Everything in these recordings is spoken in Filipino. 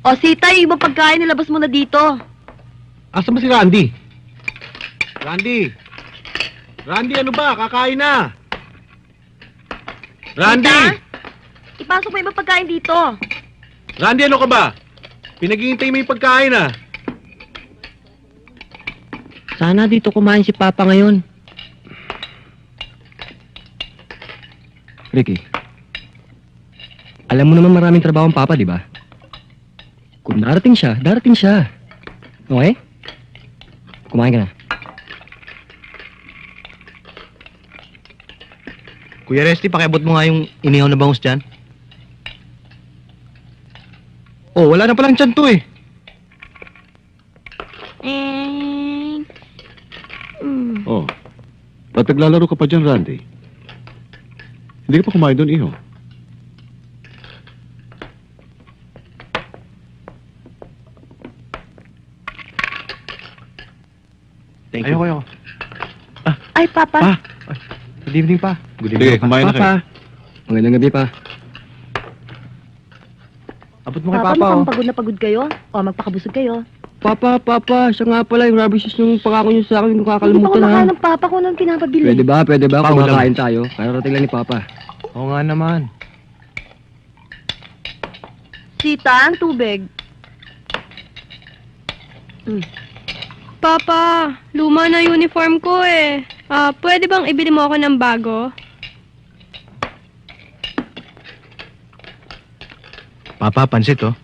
O, Sita, yung ibang pagkain, nilabas mo na dito. Asa ba si Randy? Randy! Randy, ano ba? Kakain na! Randy! Sita, ipasok mo yung ibang pagkain dito. Randy, ano ka ba? Pinaghihintay mo yung pagkain, ah. Sana dito kumain si Papa ngayon. Ricky, alam mo naman maraming trabaho ang Papa, di ba? Kung darating siya, darating siya. Okay? Kumain ka na. Kuya Resty, pakiabot mo nga yung inihaw na bangus dyan. Oh, wala na palang tiyan to eh. Oh, ba't naglalaro ka pa dyan, Randy? Hindi ka pa kumain doon, iho. Thank you. Ayoko. Ay, Papa. Pa! Good evening, pa. Good Sige, kumain na kayo. Papa, magandang gabi pa. Abot mo kay Papa, Papa, oh. mukhang pagod na pagod kayo. O, magpakabusog kayo. Papa, siya nga pala yung rubber shoes nung pangako niyo sa akin, Hindi pa nakakalimutan ha. kumakain ng Papa kung anong pinapabili. Pwede ba Pa, kumakain tayo? Kararating lang ni Papa. Oo nga naman. Sita, ang tubig. Papa, luma na uniform ko eh. Pwede bang ibili mo ako ng bago? Papa, pansit, oh.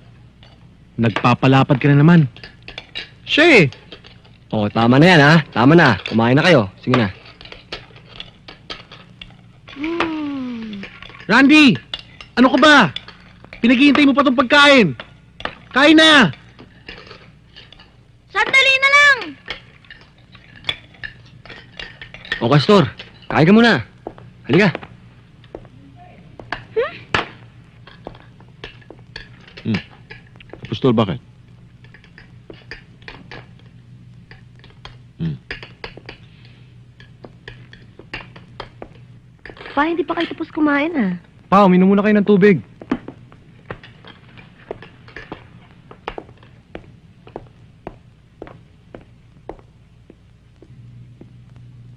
Nagpapalapad ka na naman. Siya eh. Oh, tama na yan ha. Tama na. Kumain na kayo. Sige na. Randy! Ano ka ba? Pinaghihintay mo pa tong pagkain. Kain na! Sandali na lang! O, Castor, kain ka muna. Halika. Apostol, bakit? Pa, hindi pa kayo tapos kumain ah. Pa, uminom muna kayo ng tubig.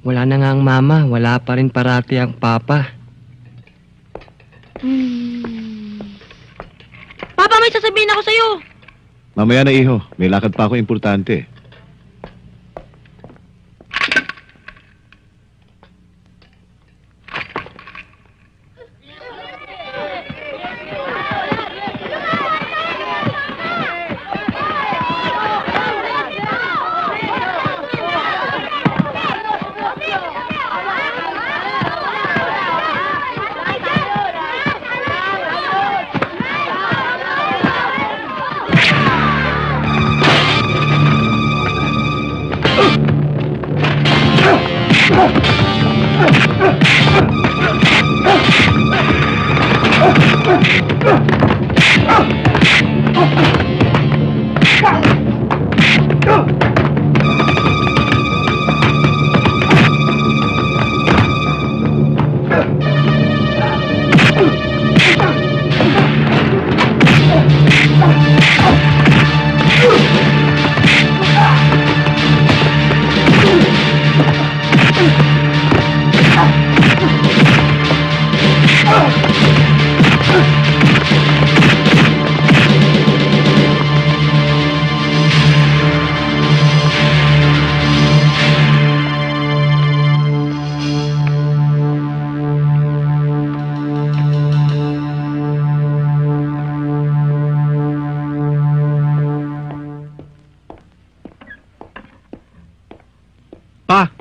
Wala na nga ang mama. Wala pa rin parati ang papa. Papa, may sasabihin ako sa'yo. Mamaya na, iho. May lakad pa ako importante. Pa,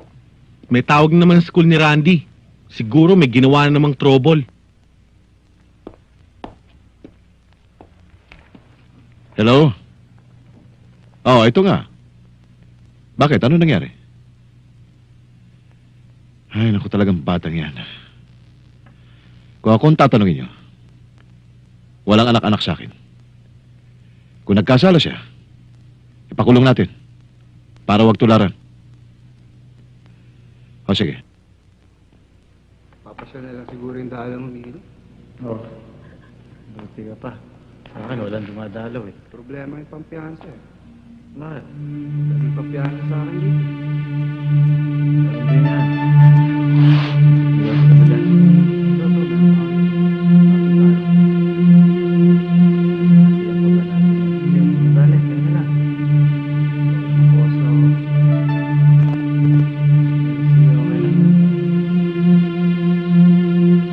may tawag naman sa school ni Randy. Siguro may ginawa na namang trouble. Hello? Oh, ito nga. Bakit? Ano nangyari? Ay, naku talagang batang yan. Kung akong tatanungin niyo, walang anak-anak sa akin. Kung nagkasala siya, ipakulong natin para wag tularan. O sige. Papasya na lang siguro yung daalan mo, Miguel. Oo. Buti ka pa. Sa akin, walang dumadalaw eh. Problema yung pampiyansa eh. Bakit? Dahil pampiyansa sa akin dito. Hindi nga. Hindi ako sa dyan.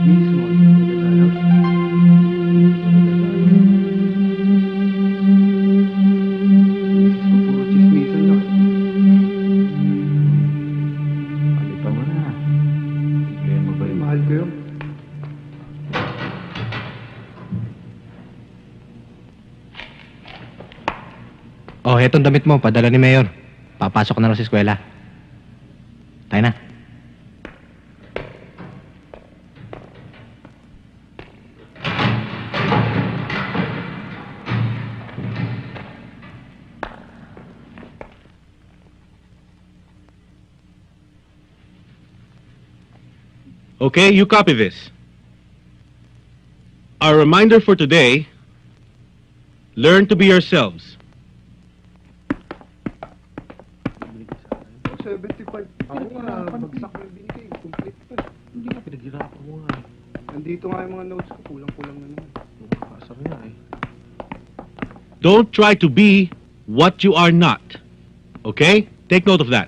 Mismo. Puro chismisan lang. Palito mo na. Kaya mo ba Ay, yun? mahal ko yun. Oh, hetong damit mo. Padala ni Mayor. Papasok na raw sa eskwela. Tayo na. Okay, you copy this. Our reminder for today, learn to be yourselves. 75. Ako nga, bagsak na yung binigay. Complete pa. Hindi ka pinaghirapan mo nga. Nandito nga yung mga notes ko. Kulang-kulang na naman. Nakakasar nga eh. Don't try to be what you are not. Okay? Take note of that.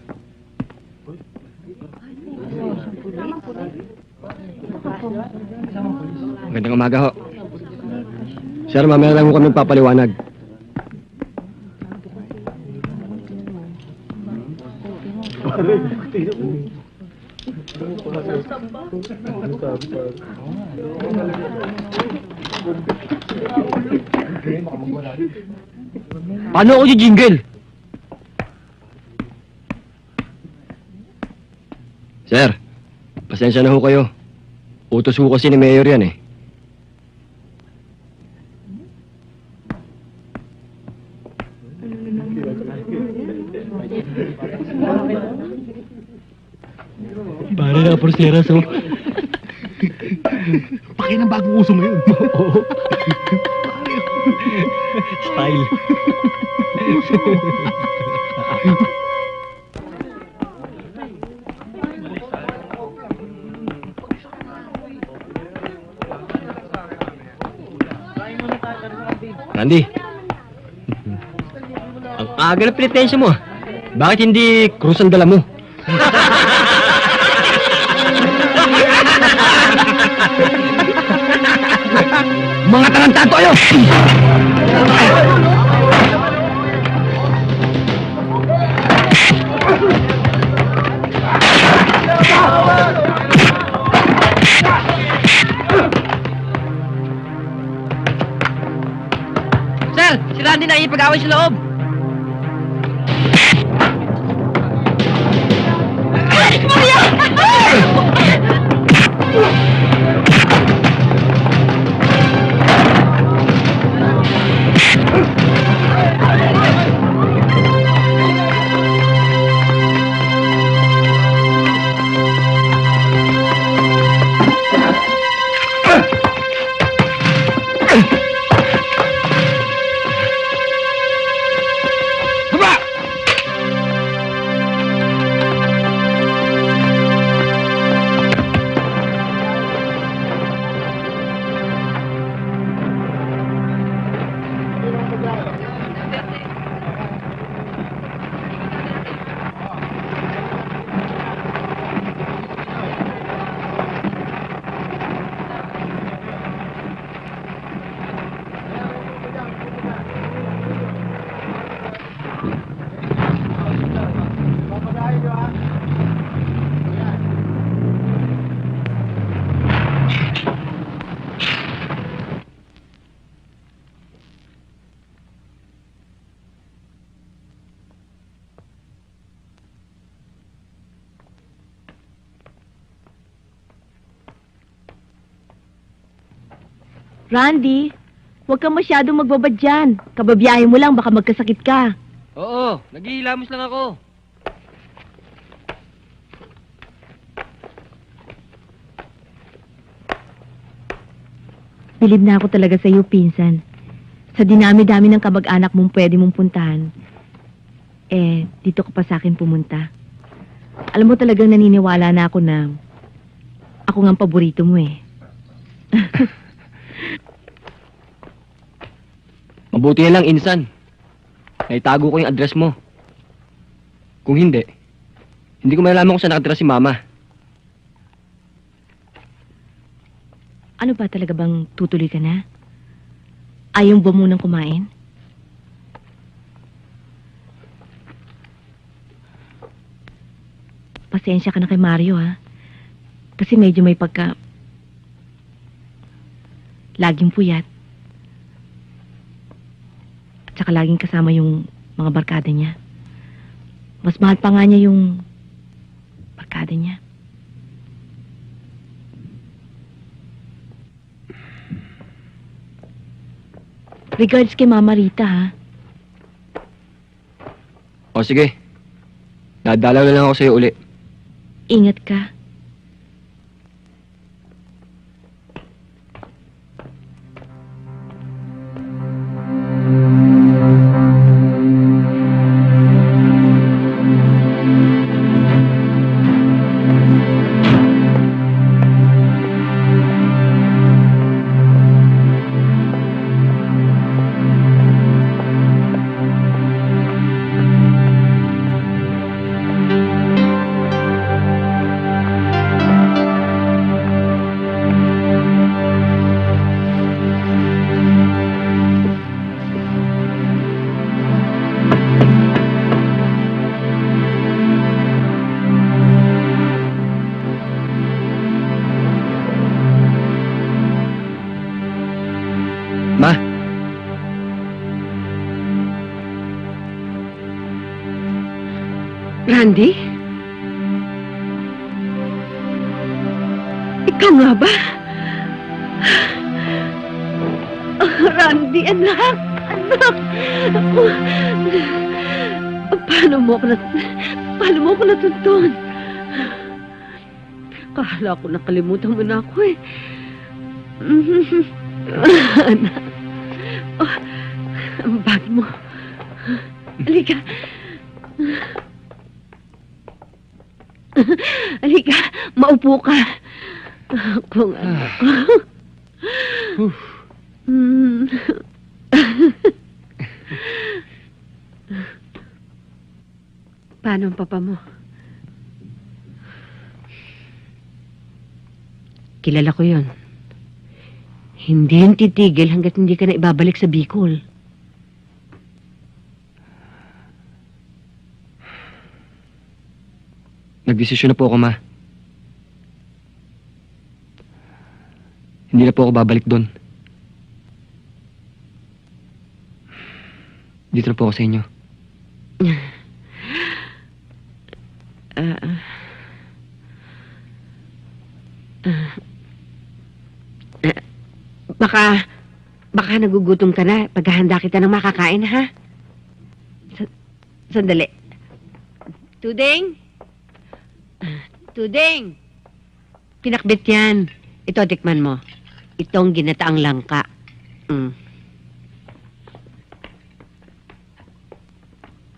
Magandang umaga ho. Sir, mamaya lang ho kami papaliwanag. Paano ako jingle? Sir, pasensya na ho kayo. Utos ho kasi ni Mayor yan eh. Pare na porseras oh. Pakin ang bagong uso mo yun. Oo. Style. Randy. Ang aga na pinitensya mo. Bakit hindi krus ang dala mo? Mga tarantado kayo! Sir, si Randy na ipag-away sa loob. Randy, huwag kang masyadong magbabad dyan. Kababiyahe mo lang, baka magkasakit ka. Oo, naghihilamos lang ako. Bilib na ako talaga sa'yo, pinsan. Sa dinami-dami ng kamag-anak mong pwede mong puntahan, dito ka pa sa akin pumunta. Alam mo talagang naniniwala na ako na ako nga ang paborito mo eh. Mabuti na lang, Insan. Naitago ko yung address mo. Kung hindi ko malalaman kung saan nakatira si Mama. Ano ba talaga bang tutuloy ka na? Ayaw ba munang kumain? Pasensya ka na kay Mario, ha? Kasi medyo may laging puyat. At saka laging kasama yung mga barkada niya. Mas mahal pa nga niya yung barkada niya. Regards kay Mama Rita, ha? O sige. Dadalaw na lang ako sa'yo uli. Ingat ka. Ma, Randy? Ikaw nga ba? Randy, anak! Anak! Paano mo ako natuntun? Kala ko nakalimutan mo na ako eh. Anak. Oh, ang bag mo. Halika. Halika, maupo ka. Kung ano ko. Paano ang papa mo? Kilala ko yon. Hindi yung titigil hanggat hindi ka na ibabalik sa Bicol. nagdesisyon na po ako, Ma. Hindi na po ako babalik doon. Dito na po ako sa inyo. Baka nagugutom ka na. Paghahanda kita ng makakain, ha? Sandali. Tuding? Tuding! Pinakbit yan. Ito, tikman mo. Itong ginataang langka.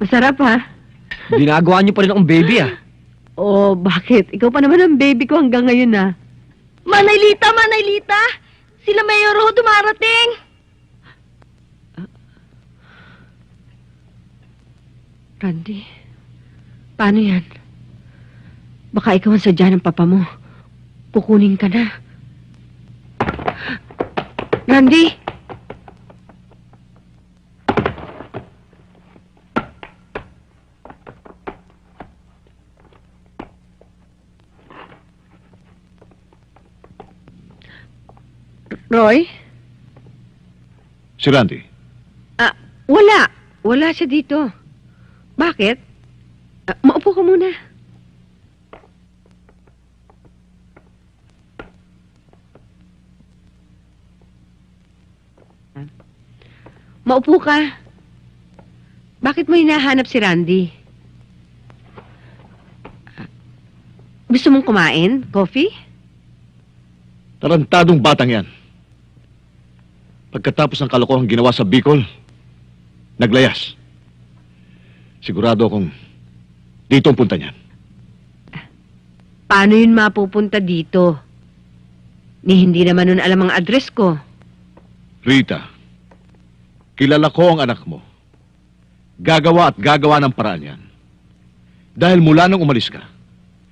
Masarap, ha? Ginagawa niyo pa rin akong baby, ah. Oh, bakit? Ikaw pa naman ang baby ko hanggang ngayon, ha? Manaylita! Manaylita! Sila Mayor ho dumarating! Randy, paano yan? Baka ikaw ang sadya ng papa mo. Kukunin ka na. Randy! Roy? Si Randy. Wala. Wala siya dito. Bakit? Maupo ka muna. Maupo ka. Bakit mo hinahanap si Randy? Gusto mong kumain? Coffee? Tarantadong batang yan. Pagkatapos ng kalokohang ginawa sa Bicol, naglayas. Sigurado akong dito ang punta niyan. Paano yun mapupunta dito? Ni hindi naman nun alam ang address ko. Rita, kilala ko ang anak mo. Gagawa at gagawa ng paraan yan. Dahil mula nang umalis ka,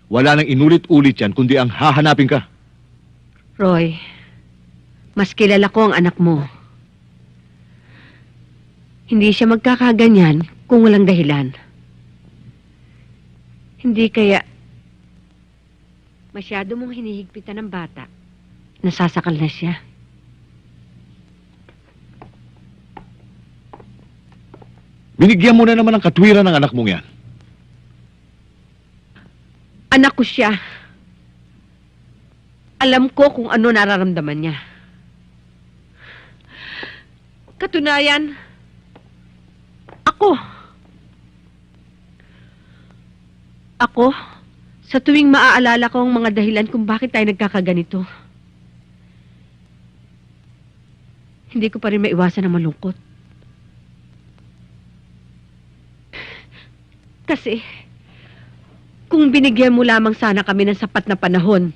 wala nang inulit-ulit yan kundi ang hahanapin ka. Roy, mas kilala ko ang anak mo. Hindi siya magkakaganyan kung walang dahilan. Hindi kaya masyado mong hinihigpitan ng bata. Nasasakal na siya. Binigyan mo na naman ng katwiran ng anak mong yan. Anak ko siya. Alam ko kung ano nararamdaman niya. Katunayan, Ako, sa tuwing maaalala ko ang mga dahilan kung bakit tayo nagkakaganito, hindi ko pa rin maiwasan na malungkot. Kasi, kung binigyan mo lamang sana kami ng sapat na panahon,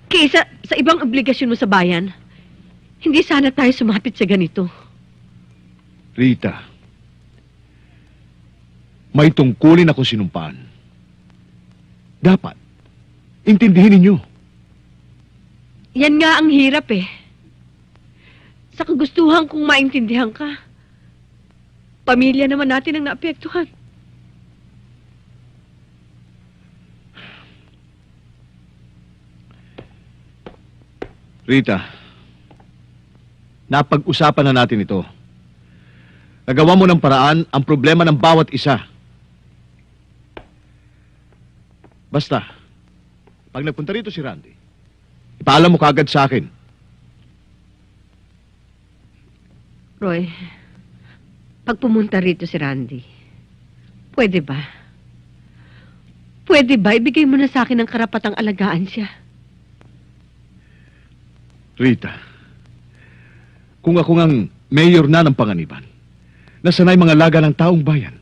kaysa sa ibang obligasyon mo sa bayan, hindi sana tayo sumapit sa ganito. Rita, may tungkulin ako sinumpaan. Dapat, intindihin ninyo. Yan nga ang hirap eh. Sa kagustuhan kong maintindihan ka. Pamilya naman natin ang naapektuhan. Rita, napag-usapan na natin ito. Nagawa mo ng paraan ang problema ng bawat isa. Basta, pag nagpunta rito si Randy, ipaalam mo kagad sa akin. Roy, pag pumunta rito si Randy, pwede ba? Pwede ba ibigay mo na sa akin ang karapatang alagaan siya? Rita, kung ako ngang mayor na ng Panganiban, nasanay mga laga ng taong bayan,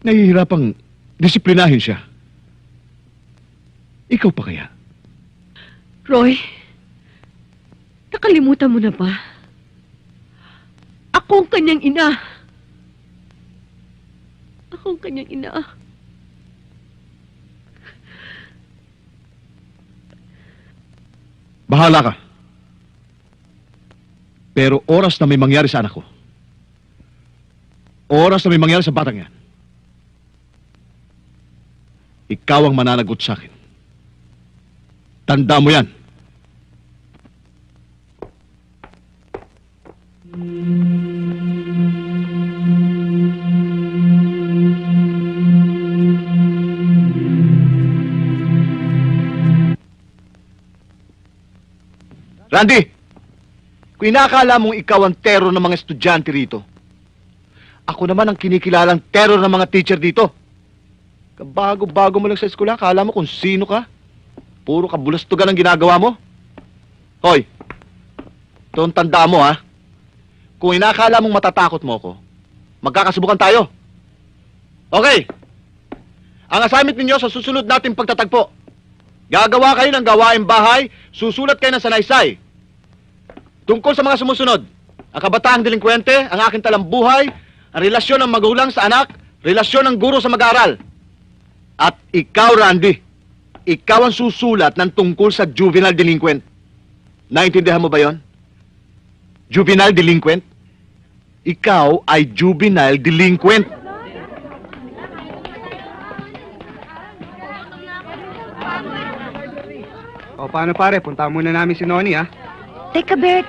nahihirapang disiplinahin siya. Ikaw pa kaya? Roy, nakalimutan mo na ba? Ako ang kanyang ina. Ako ang kanyang ina. Bahala ka. Pero oras na may mangyari sa anak ko, oras na may mangyari sa batang yan, ikaw ang mananagot sa akin. Tanda mo yan. Randy! Kung inaakala mong ikaw ang terror ng mga estudyante rito, ako naman ang kinikilalang terror ng mga teacher dito. Kabago-bago mo lang sa eskwela, akala mo kung sino ka? Puro kabulastugan ang ginagawa mo? Hoy, ito ang tanda mo ha. Kung inaakala mong matatakot mo ako, magkakasubukan tayo. Okay. Ang assignment ninyo sa susunod nating pagtatagpo. Gagawa kayo ng gawaing bahay, susulat kayo ng sanaysay. Tungkol sa mga sumusunod, ang kabataang delinkwente, ang aking talambuhay, ang relasyon ng magulang sa anak, relasyon ng guro sa mag-aaral. At ikaw, Randy, ikaw ang susulat ng tungkol sa juvenile delinquent. Naintindihan mo ba yon? Juvenile delinquent? Ikaw ay juvenile delinquent. O, paano pare? Punta muna namin si Noni, ha? Teka, Bert.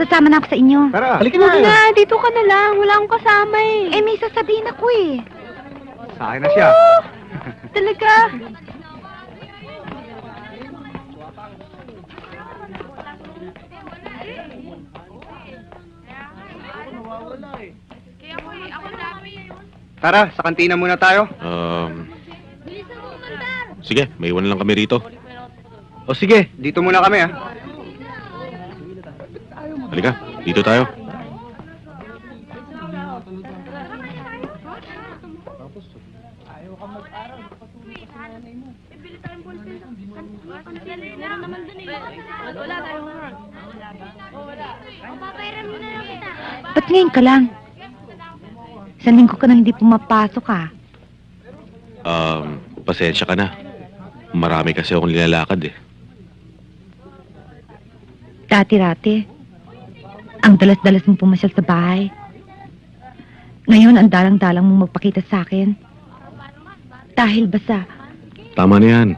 Sasama na ako sa inyo. Tara. Huwag na, dito ka na lang. Wala akong kasama eh. Eh, may sasabihin ako eh. Sa akin na siya. Talaga. Tara, sa kantina muna tayo. Sige, may iwan lang kami rito. O sige, dito muna kami, ha? Halika, dito tayo. Ba't ngayon ka lang? Isang linggo ka nang hindi pumapasok ah. Pasensya ka na. Marami kasi akong nilalakad eh. Dati-rati. Ang dalas-dalas mong pumasyal sa bahay. Ngayon, ang dalang-dalang mong magpakita sa akin. Dahil basta, Tama na yan.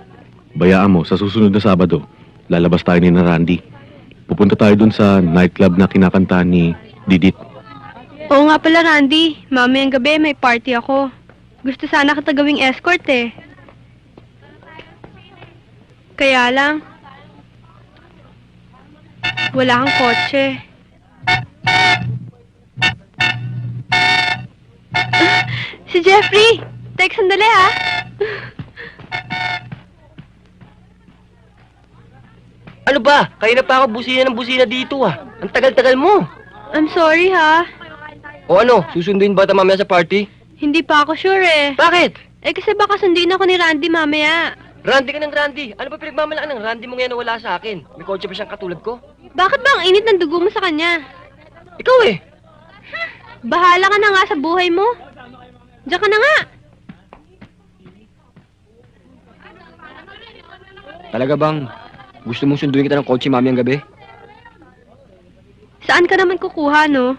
Bayaan mo, sa susunod na Sabado, lalabas tayo ni na Randy. Pupunta tayo dun sa nightclub na kinakantahan ni Didit. Oo nga pala, Randy. Mamayang gabi may party ako. Gusto sana kita gawing escort eh. Kaya lang, wala kang kotse. Si Jeffrey! Tek, sandali ha. Ano ba? Kaya na pa ako busina ng busina dito ah. Ang tagal-tagal mo. I'm sorry ha. O ano, susunduin ba ito mamaya sa party? Hindi pa ako sure eh. Bakit? Eh kasi baka sunduin ako ni Randy mamaya. Randy ka ng Randy. Ano ba pinagmamalaki ng Randy mo ngayon na wala sa akin? May kotse pa siyang katulad ko? Bakit ba ang init ng dugo mo sa kanya? Ikaw eh. Bahala ka na nga sa buhay mo. Diyan ka na nga. Talaga bang gusto mong sunduin kita ng kotse mamayang gabi? Saan ka naman kukuha, no?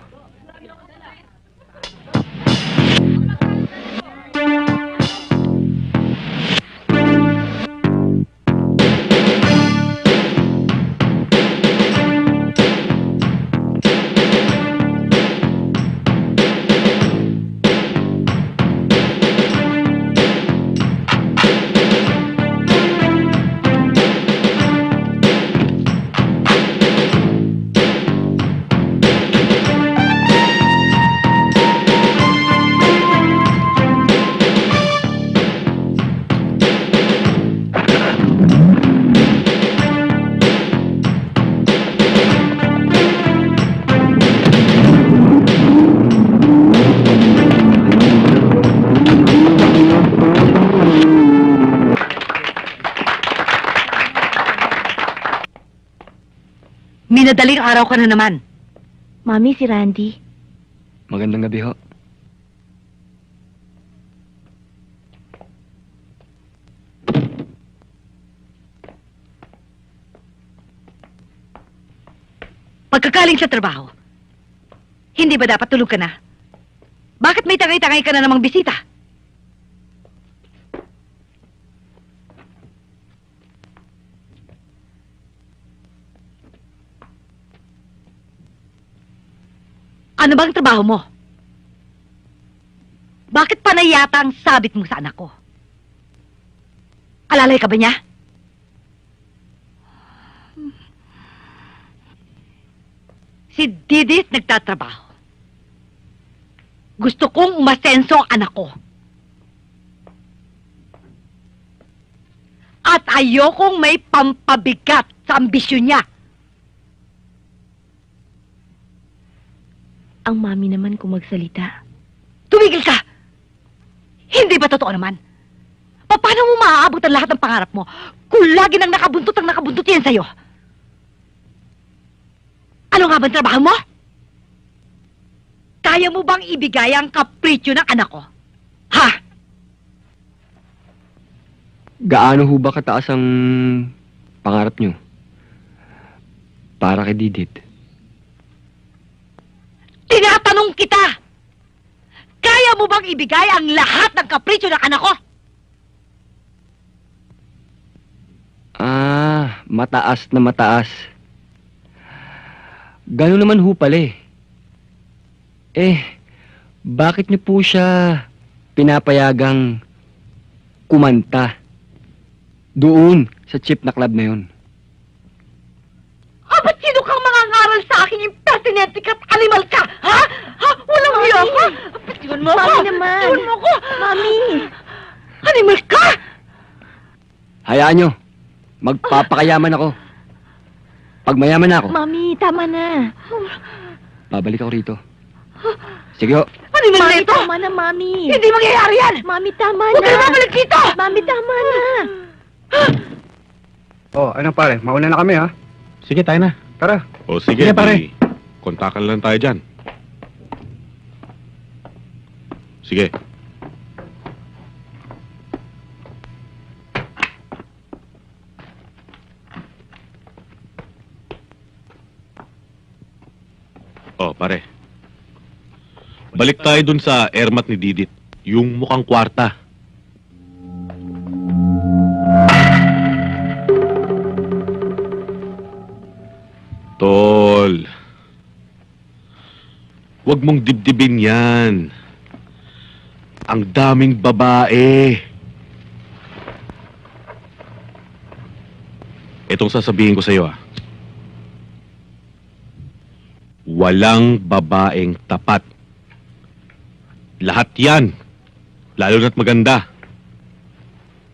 minadaling araw ka na naman. Mami, si Randy. Magandang gabi ho. Pagkakaling sa trabaho, hindi ba dapat tulog ka na? Bakit may tangay-tangay ka na namang bisita? Ano bang trabaho mo? Bakit panay yata ang sabit mo sa anak ko? Alalay ka ba niya? Si Didit nagtatrabaho. Gusto kong umasenso ang anak ko. At ayokong may pampabigat sa ambisyon niya. Ang mami naman kung magsalita. Tumigil ka! Hindi ba totoo naman? Paano mo maaabot ang lahat ng pangarap mo kung lagi nang nakabuntot ang nakabuntot yan sa'yo? Ano nga bang trabaho mo? Kaya mo bang ibigay ang kapritsyo ng anak ko? Ha? Gaano ho ba kataas ang pangarap nyo? Para kay Didit. Tinatanong kita! Kaya mo bang ibigay ang lahat ng kapritsyo ng anak ko? Ah, mataas na mataas. Gano'n naman ho pala eh. Bakit niyo po siya pinapayagang kumanta doon sa cheap na club na yun? Ba't sino kang mangangaral sa akin impertinente ka't animal ka? Ha? Ha? Walang hiya ka? Pagtiwan mo ako! Mami naman! Pagtiwan mo ako! Mami! Animal ka? Hayaan nyo. Magpapakayaman ako. Pag mayaman na ako, Mami, tama na. babalik ako rito. Sige ho. Animal na Mami, ito? tama na, Mami. Hindi mangyayari yan! Mami, tama Huwag na. kayo babalik dito! Mami, tama na. Oh, ano pare? Mauna na kami ha. Sige, tayo na. Tara. O sige, Sige, pare. kontakan lang tayo dyan. Sige. Oh, pare. Balik tayo dun sa airmat ni Didit. Yung mukhang kwarta. Tol. Huwag mong dibdibin yan. Ang daming babae. Itong sasabihin ko sa iyo, walang babaeng tapat. Lahat yan. Lalo na't maganda.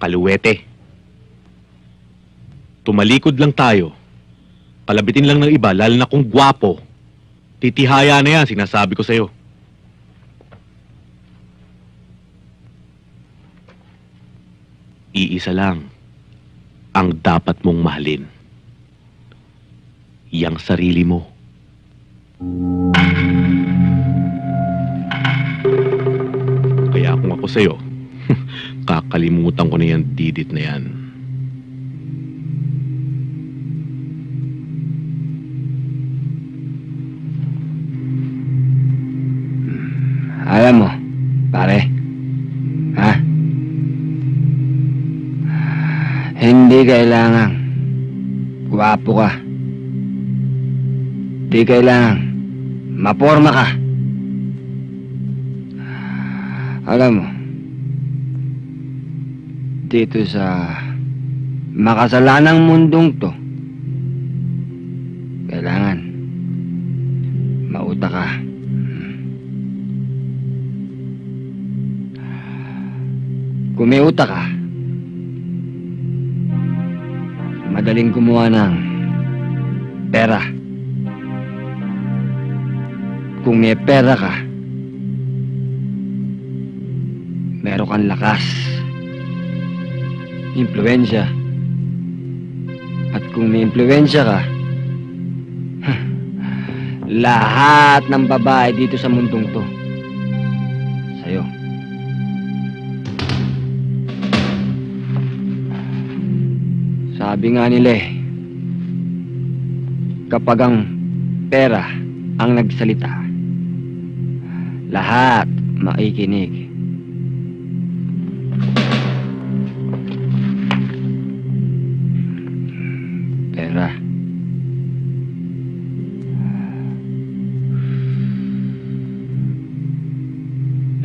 Kaluwete. Tumalikod lang tayo. Palabitin lang ng iba, lalo na kung gwapo. Titihaya na yan, sinasabi ko sa'yo. Iisa lang ang dapat mong mahalin. Yang sarili mo. Kaya kung ako sa'yo, kakalimutan ko na yan, Didit na yan. Alam mo, pare, ha? Hindi kailangan gwapo ka. Hindi kailangan maporma ka. Alam mo, dito sa makasalanang mundong to, kailangan mauta ka. Kung may utak ka, madaling gumawa ng pera. Kung may pera ka, meron kang lakas, impluensya. At kung may impluensya ka, lahat ng babae dito sa mundong to, sa'yo. Sabi nga nila kapag ang pera ang nagsalita, lahat makikinig. Pera.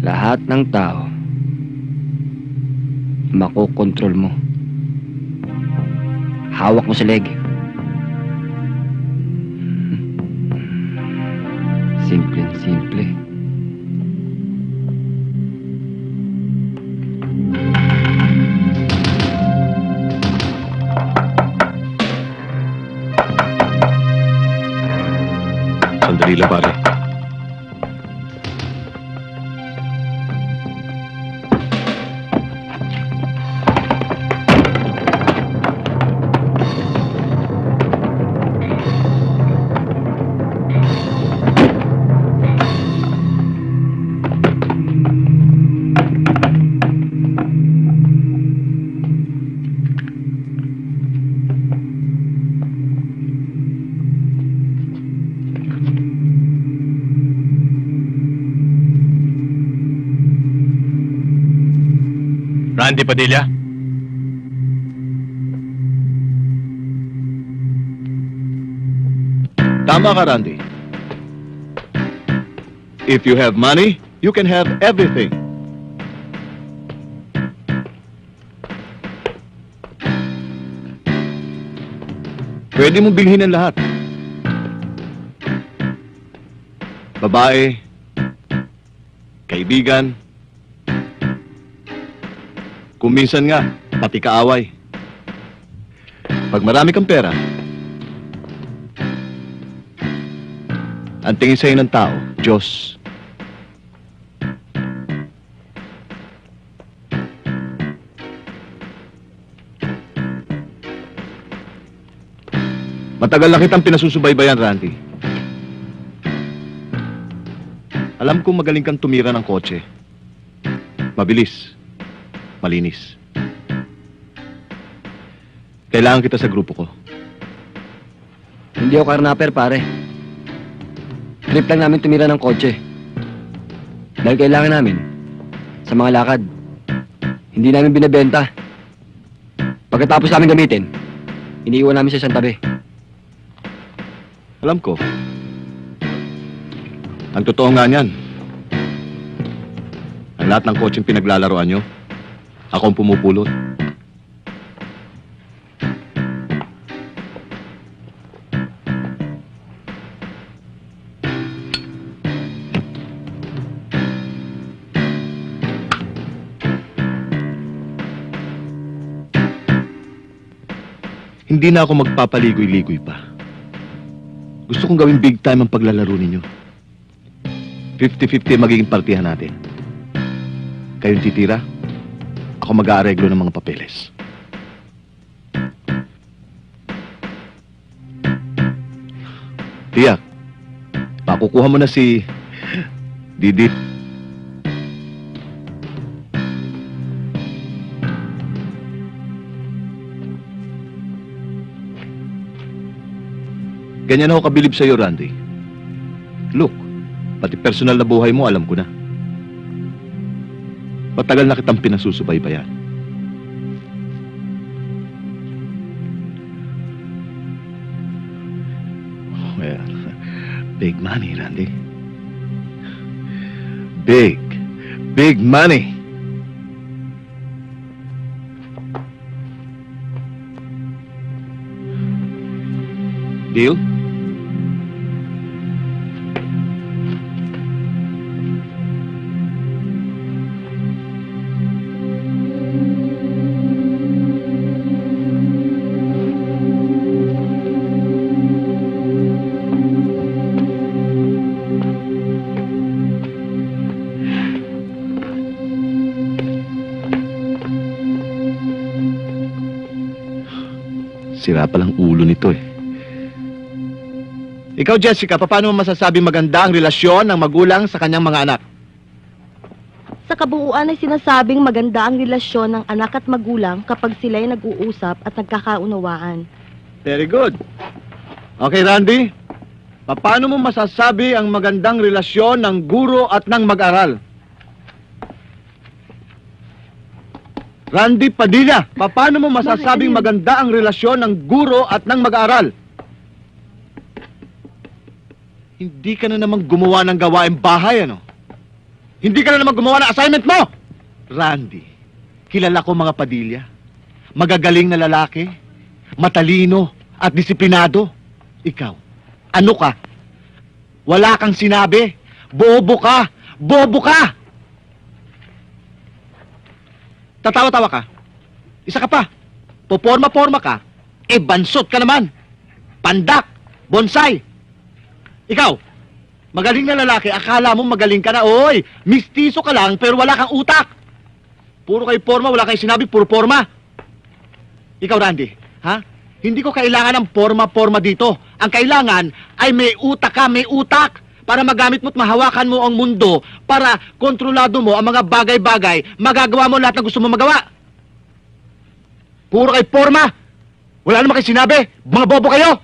Lahat ng tao makokontrol mo. Hawak mo sa leg. Simple. Sandali lang, pare. Randy Padilla? Tama ka, Randy. If you have money, you can have everything. Pwede mong bilhin ang lahat. Babae, kaibigan, kung minsan nga, pati kaaway. Pag marami kang pera, ang tingin sa'yo ng tao, Diyos. Matagal na kitang pinasusubaybayan, Randy. Alam kong magaling kang tumira ng kotse. Mabilis. Malinis. Kailangan kita sa grupo ko. Hindi ako karnaper, pare. Trip lang namin tumira ng kotse. Dahil kailangan namin, sa mga lakad, hindi namin binebenta. Pagkatapos namin gamitin, iniiwan namin sa isang tabi. Alam ko. Ang totoo nga niyan. Ang lahat ng kotseng pinaglalaroan nyo, ako ang pumupulot. Hindi na ako magpapaligoy-ligoy pa. Gusto kong gawing big time ang paglalaro ninyo. 50-50 magiging partihan natin. Kayong titira, ako mag-aareglo ng mga papeles. Tiyak, pakukuha mo na si Didit. Ganyan ako kabilib sa'yo, Randy. Look, pati personal na buhay mo, alam ko na. Matagal na kitang pinasusubaybayan. Well, big money, Randy. Big money. Deal? Sira palang ulo nito eh. Ikaw, Jessica, paano mo masasabi maganda ang relasyon ng magulang sa kanyang mga anak? Sa kabuuan ay sinasabing maganda ang relasyon ng anak at magulang kapag sila ay nag-uusap at nagkakaunawaan. Very good. Okay, Randy. Paano mo masasabi ang magandang relasyon ng guro at ng mag-aral? Randy Padilla, paano mo masasabing maganda ang relasyon ng guro at ng mag-aral? Hindi ka na naman gumawa ng gawaing bahay, ano? Hindi ka na naman gumawa ng assignment mo! Randy, kilala ko mga Padilla. Magagaling na lalaki, matalino at disiplinado. Ikaw, ano ka? Wala kang sinabi. Bobo ka! Bobo ka! Tatawa-tawa ka. Isa ka pa. Poporma-porma ka. Bansot ka naman. Pandak. Bonsai. Ikaw, magaling na lalaki, akala mo magaling ka na. Oy, mistiso ka lang pero wala kang utak. Puro kay porma, wala kang sinabi, puro porma. Ikaw, Randy, ha? Hindi ko kailangan ng porma-porma dito. Ang kailangan ay may utak ka, may utak. Para magamit mo at mahawakan mo ang mundo, para kontrolado mo ang mga bagay-bagay, magagawa mo lahat ng gusto mo magawa. Puro kay porma. Wala naman kayo sinabi. Mga bobo kayo.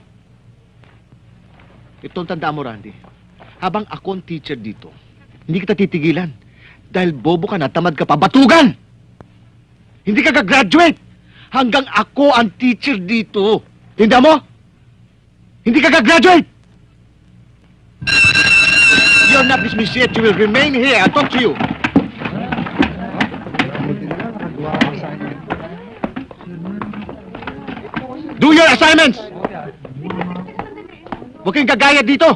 Ito ang tandaan mo, Randy. Habang ako ang teacher dito, hindi kita titigilan. Dahil bobo ka na, tamad ka pa, batugan! Hindi ka gagraduate hanggang ako ang teacher dito. Tinda mo? Hindi ka gagraduate! You're not dismissed yet. You will remain here. I'll talk to you. Do your assignments! Huwag kayong gagaya dito.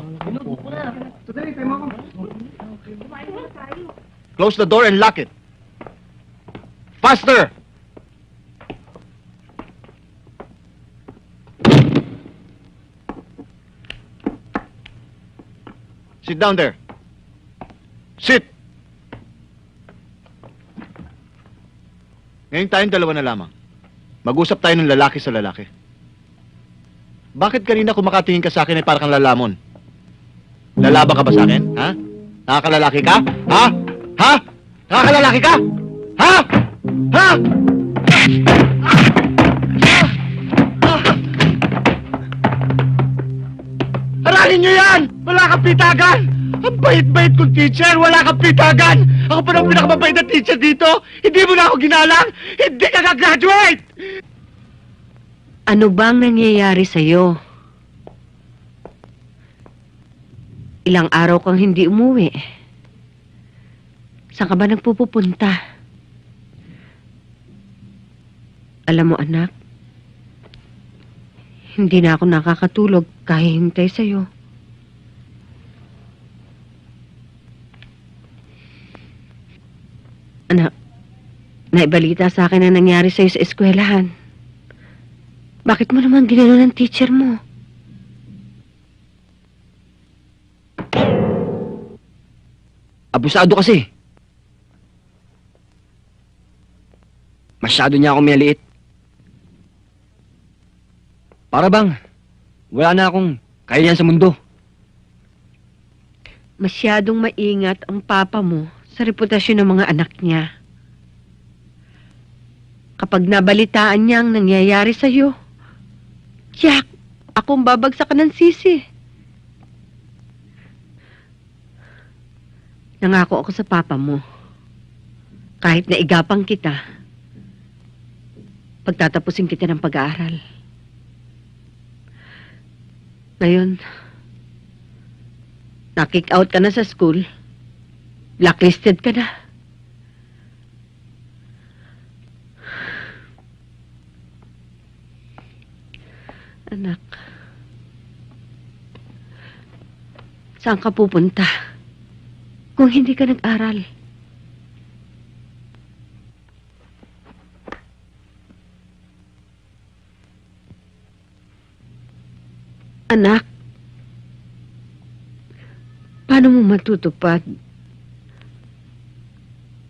Close the door and lock it. Faster! Sit down there. Sit! Ngayon tayong dalawa na lamang. Mag-usap tayo ng lalaki sa lalaki. Bakit kanina kumakatingin ka sa akin ay parang kang lalamon? Lalaban ka ba sa akin? Ha? Nakakalalaki ka? Ha? Ha? Nakakalalaki ka? Ha? Ha? Aralin niyo yan! Wala kang pitagan! Ang bait-bait kong teacher! Wala kang pitagan! Ako pa ng pinakamabait na teacher dito! Hindi mo na ako ginalang! Hindi ka gagraduate! Ano bang nangyayari sa'yo? Ilang araw kang hindi umuwi. Saan ka ba nagpupunta? Alam mo, anak, hindi na ako nakakatulog kahihintay sa'yo. Anak, naibalita sa akin na nangyari sa'yo sa eskwelahan. Bakit mo naman ginano ng teacher mo? Abusado kasi. Masyado niya akong minaliit. Para bang, wala na akong kaya sa mundo. Masyadong maingat ang papa mo sa reputasyon ng mga anak niya. Kapag nabalitaan niya ang nangyayari sa'yo, Jack, akong babagsakan ng sisi. Nangako ako sa papa mo. Kahit na igapang kita, pagtatapusin kita ng pag-aaral. Ngayon, na-kick out ka na sa school, blacklisted ka na. Anak, saan ka pupunta kung hindi ka nag-aral? Anak, paano mo matutupad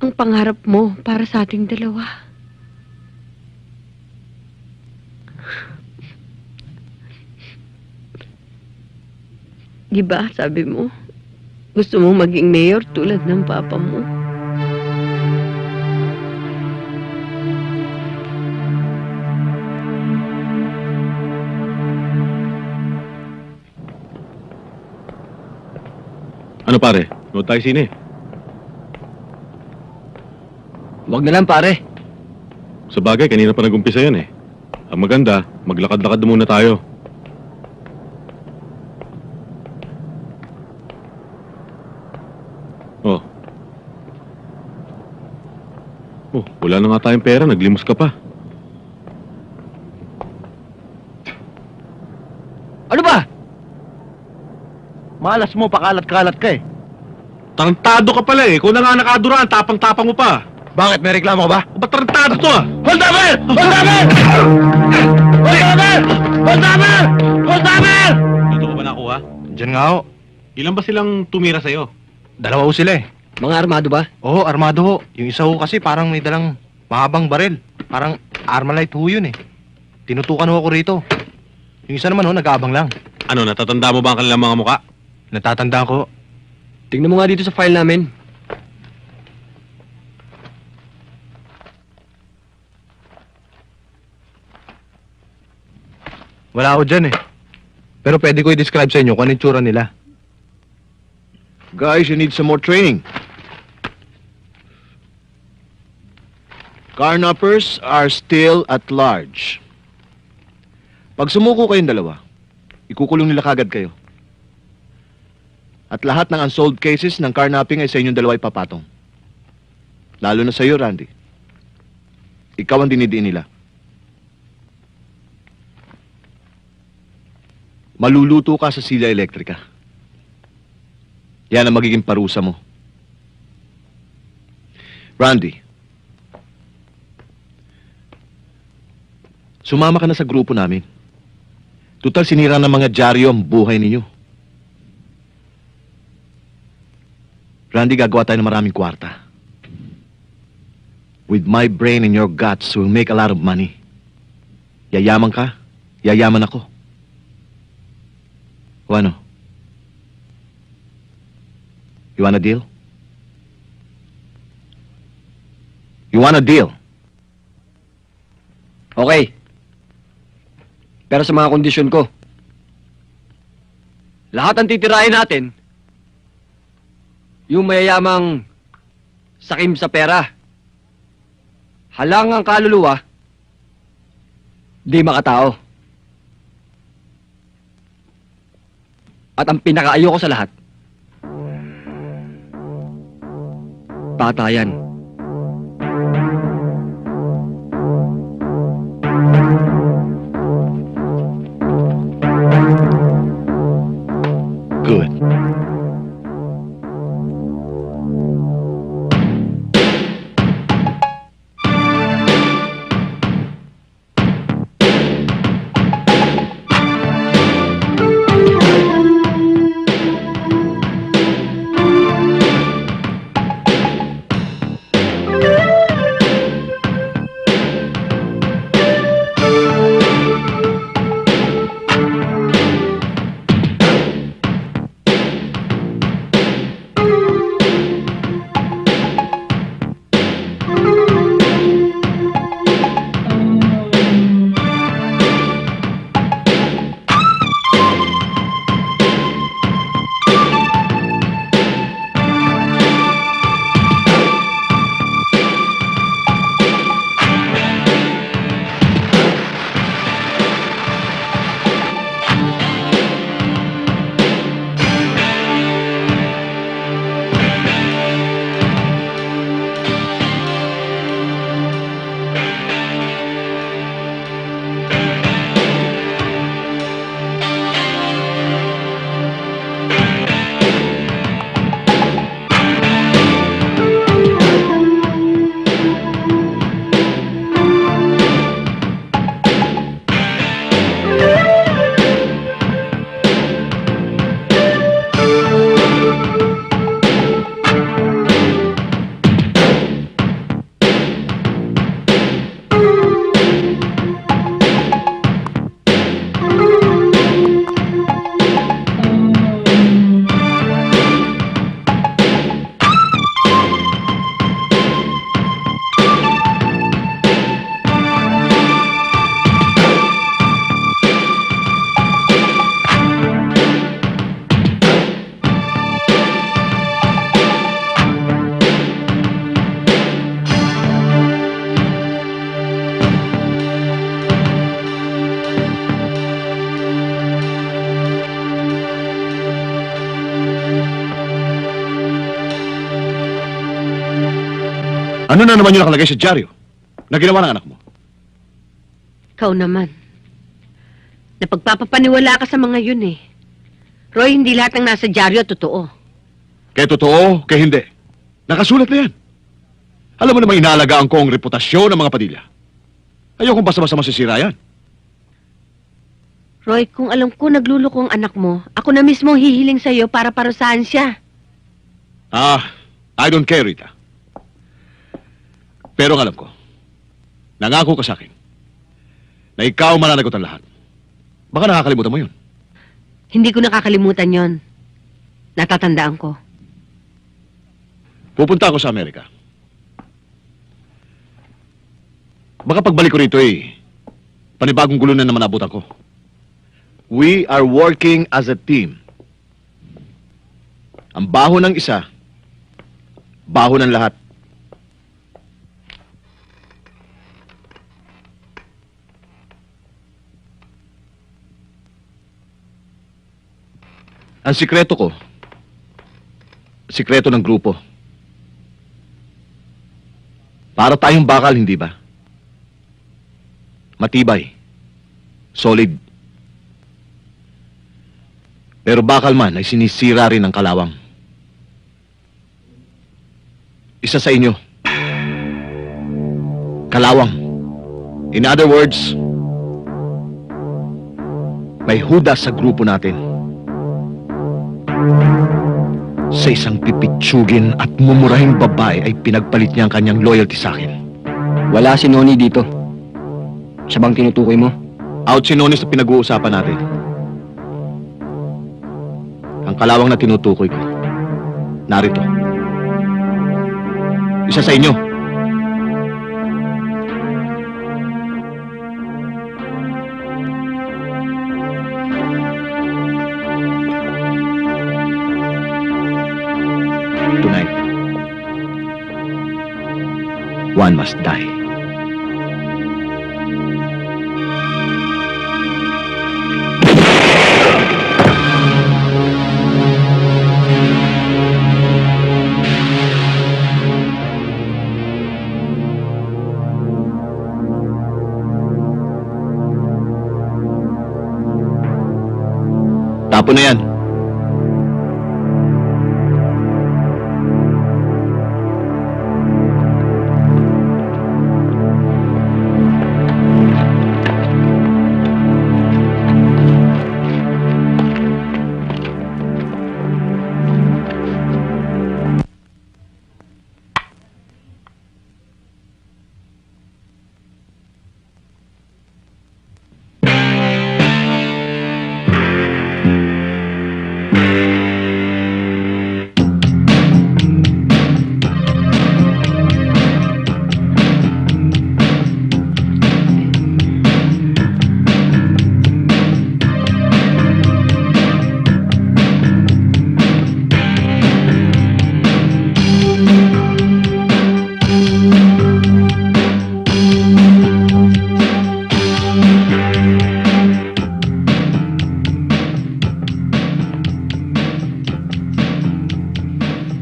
ang pangarap mo para sa ating dalawa? Diba, sabi mo, gusto mo maging mayor tulad ng papa mo? Ano pare? Nood tayo sine. Huwag na lang pare. Sa bagay, kanina pa nag-umpisa yan eh. Ang maganda, maglakad-lakad muna tayo. Oh. Oh, wala na nga tayong pera, naglimos ka pa. Ano ba? Malas mo, pakalat-kalat ka eh. Tarantado ka pala eh. Kung na nga nakaduraan, tapang-tapang mo pa. Bakit? May reklamo ka ba? O ba't tarantado to ah? Hold up! Hold up! Hold up! Hold up! Hold up! Dito ko ba nakuha? Diyan nga ho. Ilan ba silang tumira sa'yo? Dalawa ho sila eh. Mga armado ba? Oo, armado ho. Yung isa ho kasi parang may dalang mahabang baril. Parang Armalite ho yun eh. Tinutukan ho ako rito. Yung isa naman ho, nag-aabang lang. Ano, natatanda mo ba ang kanilang mga muka? Natatandaan ko. Tingnan mo nga dito sa file namin. Wala ako dyan eh. Pero pwede ko i-describe sa inyo kung ano yung tsura nila. Guys, you need some more training. Carnappers are still at large. Pag sumuko kayong dalawa, ikukulong nila kagad kayo. At lahat ng unsolved cases ng carnapping ay sa inyong dalawa ipapatong. Lalo na sa iyo, Randy. Ikaw ang dinidiin nila. Maluluto ka sa sila elektrika. Yan ang magiging parusa mo. Randy, sumama ka na sa grupo namin. Tutal sinira ng mga dyaryo ang buhay ninyo. Randy, gagawa tayo ng maraming kwarta. With my brain and your guts, we'll make a lot of money. Yayaman ka, yayaman ako. O ano? You wanna deal? You wanna deal? Okay. Pero sa mga kondisyon ko, lahat ang titirahin natin, yung mayayamang sakim sa pera, halangang kaluluwa, di makatao. At ang pinakaayoko sa lahat, patayan. Good. Ano na naman yung nakalagay sa dyaryo na ginawa ng anak mo? Ikaw naman. Napagpapapaniwala ka sa mga yun eh. Roy, hindi lahat ng nasa dyaryo totoo. Kaya totoo, kaya hindi. Nakasulat na yan. Alam mo namang inaalagaan ko ang reputasyon ng mga Padilla. Ayokong basta-basta masisira yan. Roy, kung alam ko nagluloko ang anak mo, ako na mismo hihiling sa'yo para parusahan siya. I don't care, Rita. Pero ang alam ko, nangako ka sa akin na ikaw mananagot ang lahat. Baka nakakalimutan mo yun. Hindi ko nakakalimutan yon. Natatandaan ko. Pupunta ako sa Amerika. Baka pagbalik ko rito panibagong gulo na naman abutan ko. We are working as a team. Ang baho ng isa, baho ng lahat. Ang sikreto ko, sikreto ng grupo. Para tayong bakal, hindi ba? Matibay. Solid. Pero bakal man ay sinisira rin ng kalawang. Isa sa inyo. Kalawang. In other words, may huda sa grupo natin. Sa isang pipitsugin at mumurahing babae ay pinagpalit niya ang kanyang loyalty sa akin. Wala si Noni dito. Siya bang tinutukoy mo? Out si Noni sa pinag-uusapan natin. Ang kalawang na tinutukoy ko, narito. Isa sa inyo. Tonight, one must die. Tapon na yan.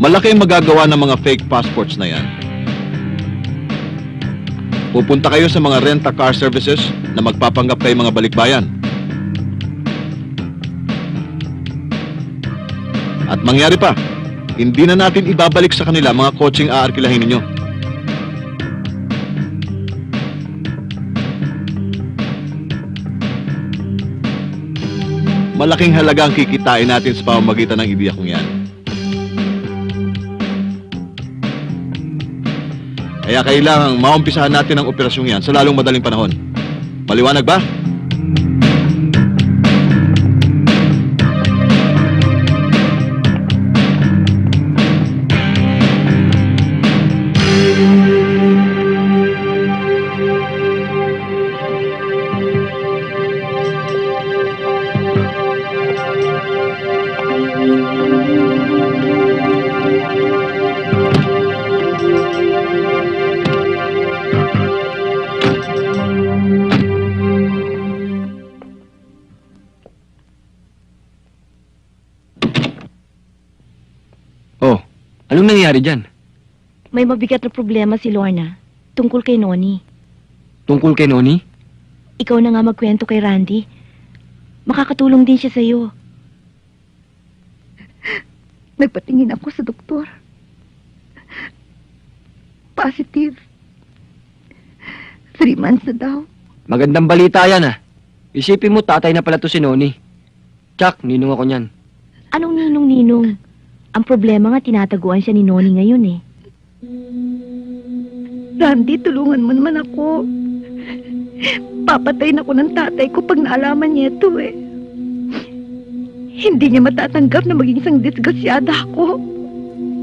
Malaki ang magagawa ng mga fake passports na yan. Pupunta kayo sa mga rent-a-car services na magpapanggap kayo mga balikbayan. At mangyari pa, hindi na natin ibabalik sa kanila mga kotseng aarkilahin ninyo. Malaking halaga ang kikitain natin sa pamamagitan ng ibiya kong yan. Kaya kailangang maumpisahan natin ang operasyong yan sa lalong madaling panahon. Maliwanag ba? Anong nangyari dyan? May mabigat na problema si Lorna tungkol kay Noni. Tungkol kay Noni? Ikaw na nga magkwento kay Randy. Makakatulong din siya sa'yo. Nagpatingin ako sa doktor. Positive. 3 months na daw. Magandang balita yan ah. Isipin mo tatay na pala to si Noni. Tsak, ninong ako niyan. Anong ninong-ninong? Ang problema nga, tinataguan siya ni Noni ngayon eh. Randy, tulungan mo naman ako. Papatayin ako ng tatay ko pag naalaman niya ito eh. Hindi niya matatanggap na maging isang disgrasyada ako.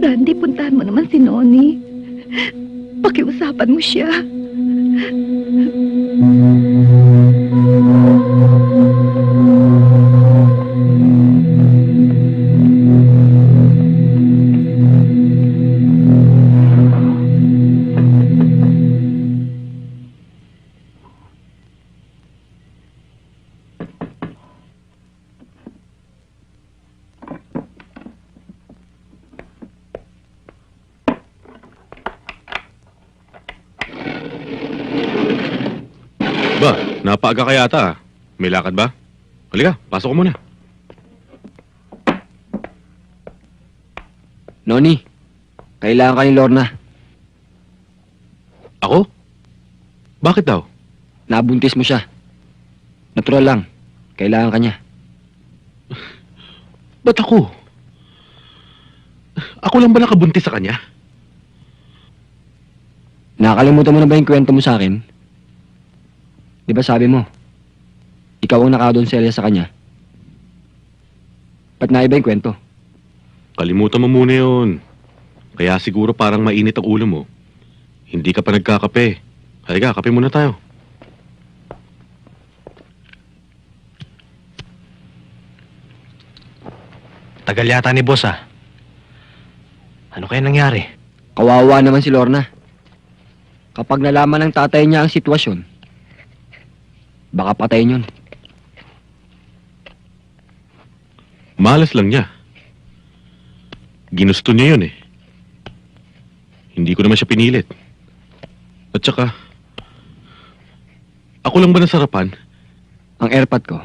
Randy, puntahan mo naman si Noni. Pakiusapan mo siya. Ba, napaaga ka yata. May lakad ba? Halika, pasok ko muna. Noni, kailangan ka ni Lorna. Ako? Bakit daw? Nabuntis mo siya. Natural lang. Kailangan ka niya. Ba't ako? Ako lang ba nakabuntis sa kanya? Nakakalimutan mo na ba yung kwento mo sa akin? Di ba sabi mo, ikaw ang nakadonselya sa kanya? Ba't naiba yung kwento? Kalimutan mo muna yun. Kaya siguro parang mainit ang ulo mo. Hindi ka pa nagkakape. Halika, kape muna tayo. Tagal yata ni boss ah. Ano kaya nangyari? Kawawa naman si Lorna. Kapag nalaman ng tatay niya ang sitwasyon, baka patayin yun. Malas lang niya. Ginusto niya yun eh. Hindi ko naman siya pinilit. At saka, ako lang ba nasarapan? Ang airpot ko,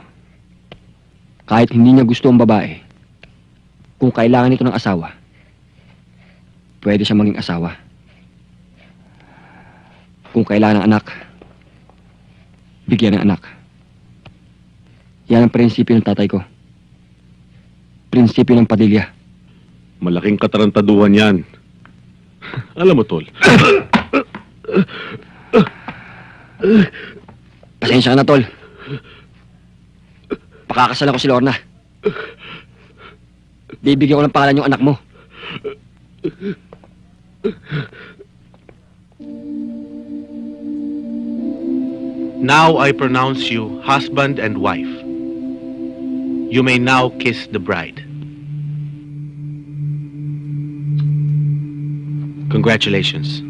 kahit hindi niya gusto ang babae, kung kailangan ito ng asawa, pwede siya maging asawa. Kung kailangan ng anak, bigyan ng anak. Yan ang prinsipyo ng tatay ko. Prinsipyo ng Padilla. Malaking katarantaduhan yan. Alam mo, Tol. Pasensya ka na, Tol. Pakakasal ako si Lorna. Bibigyan ko ng pangalan yung anak mo. Now I pronounce you husband and wife. You may now kiss the bride. Congratulations.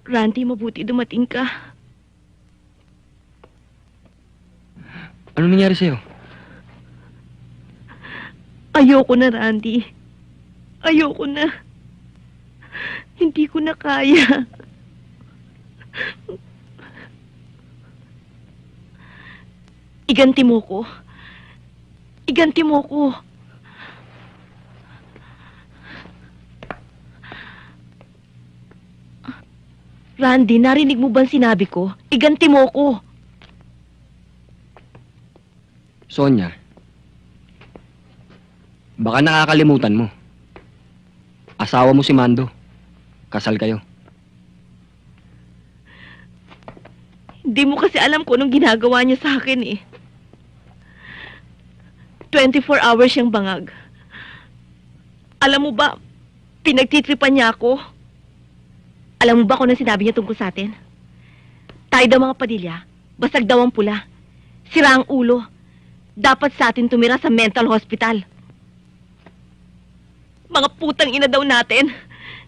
Randy, mabuti dumating ka. Ano nangyari sa'yo? Ayoko na, Randy. Ayoko na. Hindi ko na kaya. Iganti mo ko. Iganti mo ko. Randy, narinig mo ba ang sinabi ko? Iganti mo ko. Sonia, baka nakakalimutan mo. Asawa mo si Mando. Kasal kayo. Hindi mo kasi alam kung anong ginagawa niya sa akin eh. 24 hours siyang bangag. Alam mo ba, pinagtitripan niya ako. Alam mo ba kung anong sinabi niya tungkol sa atin? Tayo daw mga Padilla, basag daw ang pula. Sira ang ulo. Dapat sa atin tumira sa mental hospital. Mga putang ina daw natin.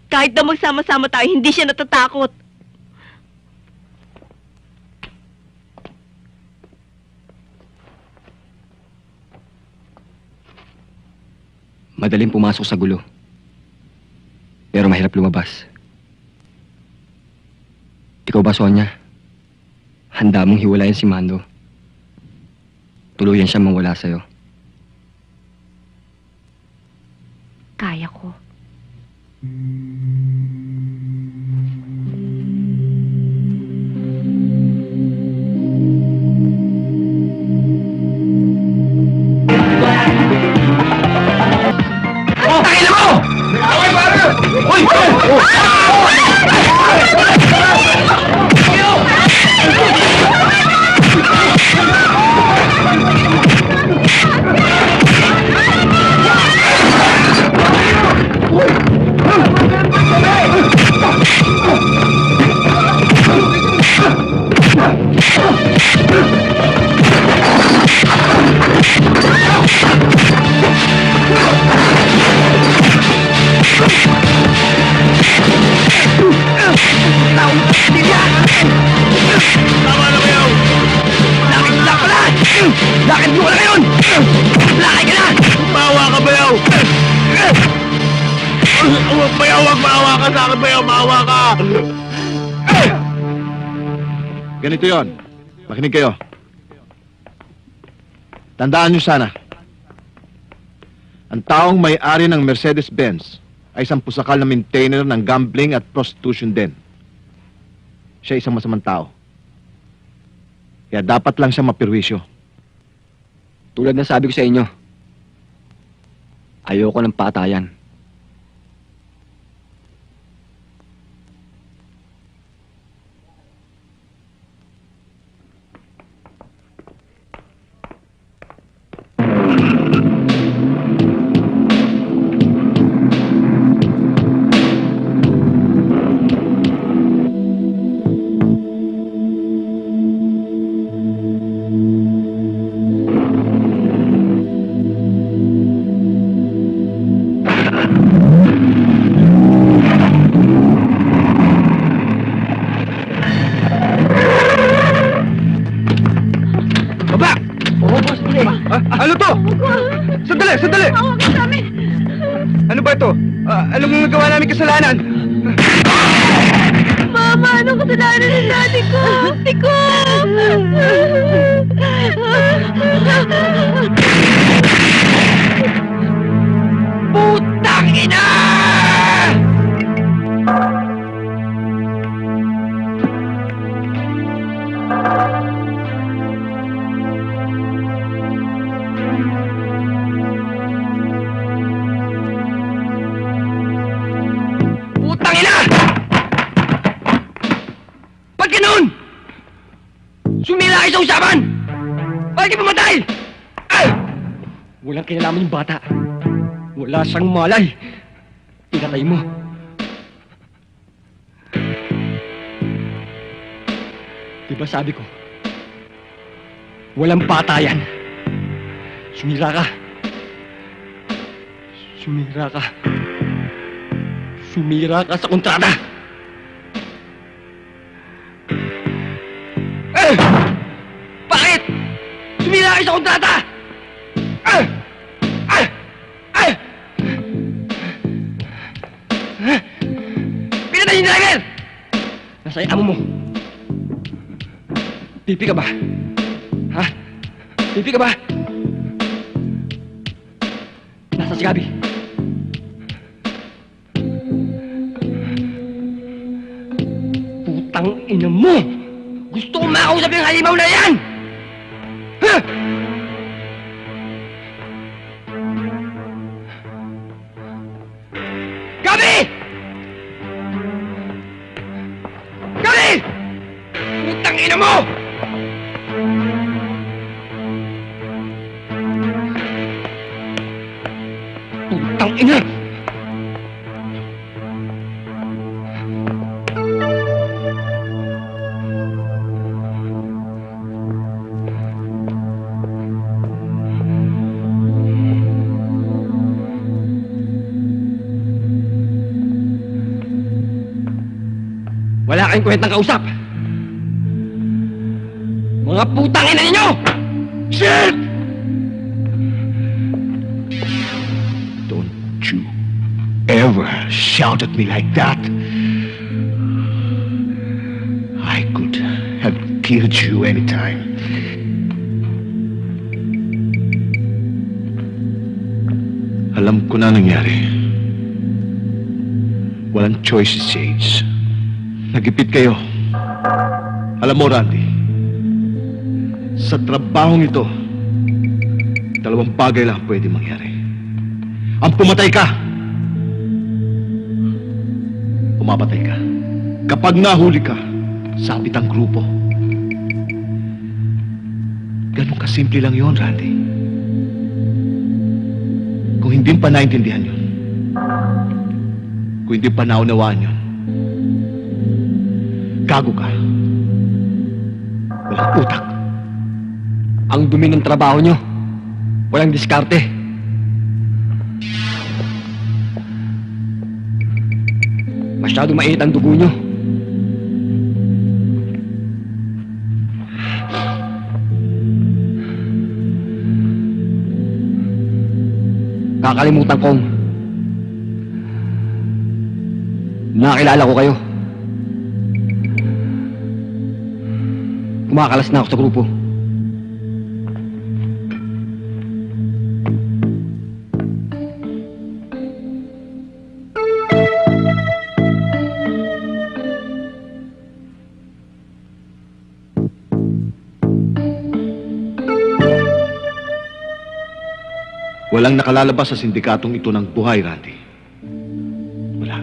Kahit daw magsama-sama tayo, hindi siya natatakot. Madaling pumasok sa gulo. Pero mahirap lumabas. Ikaw ba, Sonia? Handa mong hiwalayan si Mando? Tuluyan siya mawala sa'yo. Kaya ko. Lakad mo ka na ngayon! Lakad ka na! Maawa ka, Bayaw! Bayaw, wag maawa ka sa akin, Bayaw! Maawa ka! Ganito yon. Makinig kayo. Tandaan nyo sana. Ang taong may-ari ng Mercedes-Benz ay isang pusakal na maintainer ng gambling at prostitution din. Siya isang masamang tao. Kaya dapat lang siya mapirwisyo. Tulad na sabi ko sa inyo, ayoko ng patayan. Ano to? Sandali! Sandali! Ano ba ito? Ano mong nagawa namin kasalanan? Mama, anong kasalanan ni daddy ko? Tiko! Putang ina! Putang ina! Ba't ganun? Sumira kayo sa usapan! Bakit kayo pumatay? Ay! Walang kinalaman yung bata. Wala siyang malay. Pinatay mo. Diba sabi ko, walang patayan. Sumira ka. Sumira ka. Sumira ka sa kontrata. Eh! Bakit? Sumira kayo sa kontrata! Eh! Eh! Eh! Pinatay yung driver! Nasa amo mo. Pipi ka ba? Ha? Pipi ka ba? Nasa si Gabi. Putang ina mo! Gusto kong makausap yung halimaw na yan! Ha? Gabi! Gabi! Putang ina mo! Putang ina! Wala kayong kwentang kausap! Mga putang ina ninyo! Shit! Don't ever shout at me like that, I could have killed you anytime. Alam ko na nangyari. Walang choice si Sage. Nagipit kayo. Alam mo, Randy, sa trabahong ito, dalawang bagay lang pwede mangyari. Ang pumatay ka, umapatay ka. Kapag nahuli ka, sabit ang grupo. Ganun kasimple lang yon, Randy. Kung hindi pa naintindihan yun, kung hindi pa naunawaan yun, gago ka. Walang utak. Ang dumi ng trabaho nyo. Walang diskarte. Masyado mainit ang dugo nyo. Kakalimutan kong nakilala ko kayo. Kumakalas na ako sa grupo. Walang nakalalabas sa sindikatong ito ng buhay, Randy. Wala.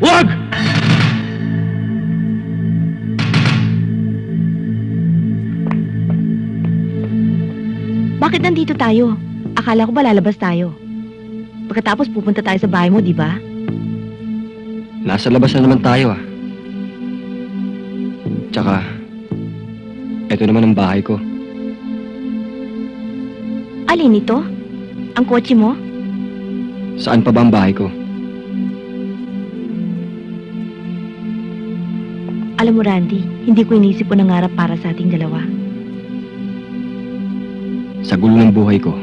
Wag! Bakit nandito tayo? Akala ko ba lalabas tayo? Pagkatapos pupunta tayo sa bahay mo, di ba? Nasa labas na naman tayo ah. Tsaka, eto naman ang bahay ko. Alin ito? Ang kotse mo? Saan pa ba ang bahay ko? Alam mo, Randy, hindi ko inisip o nangarap para sa ating dalawa. Sa gulo ng buhay ko,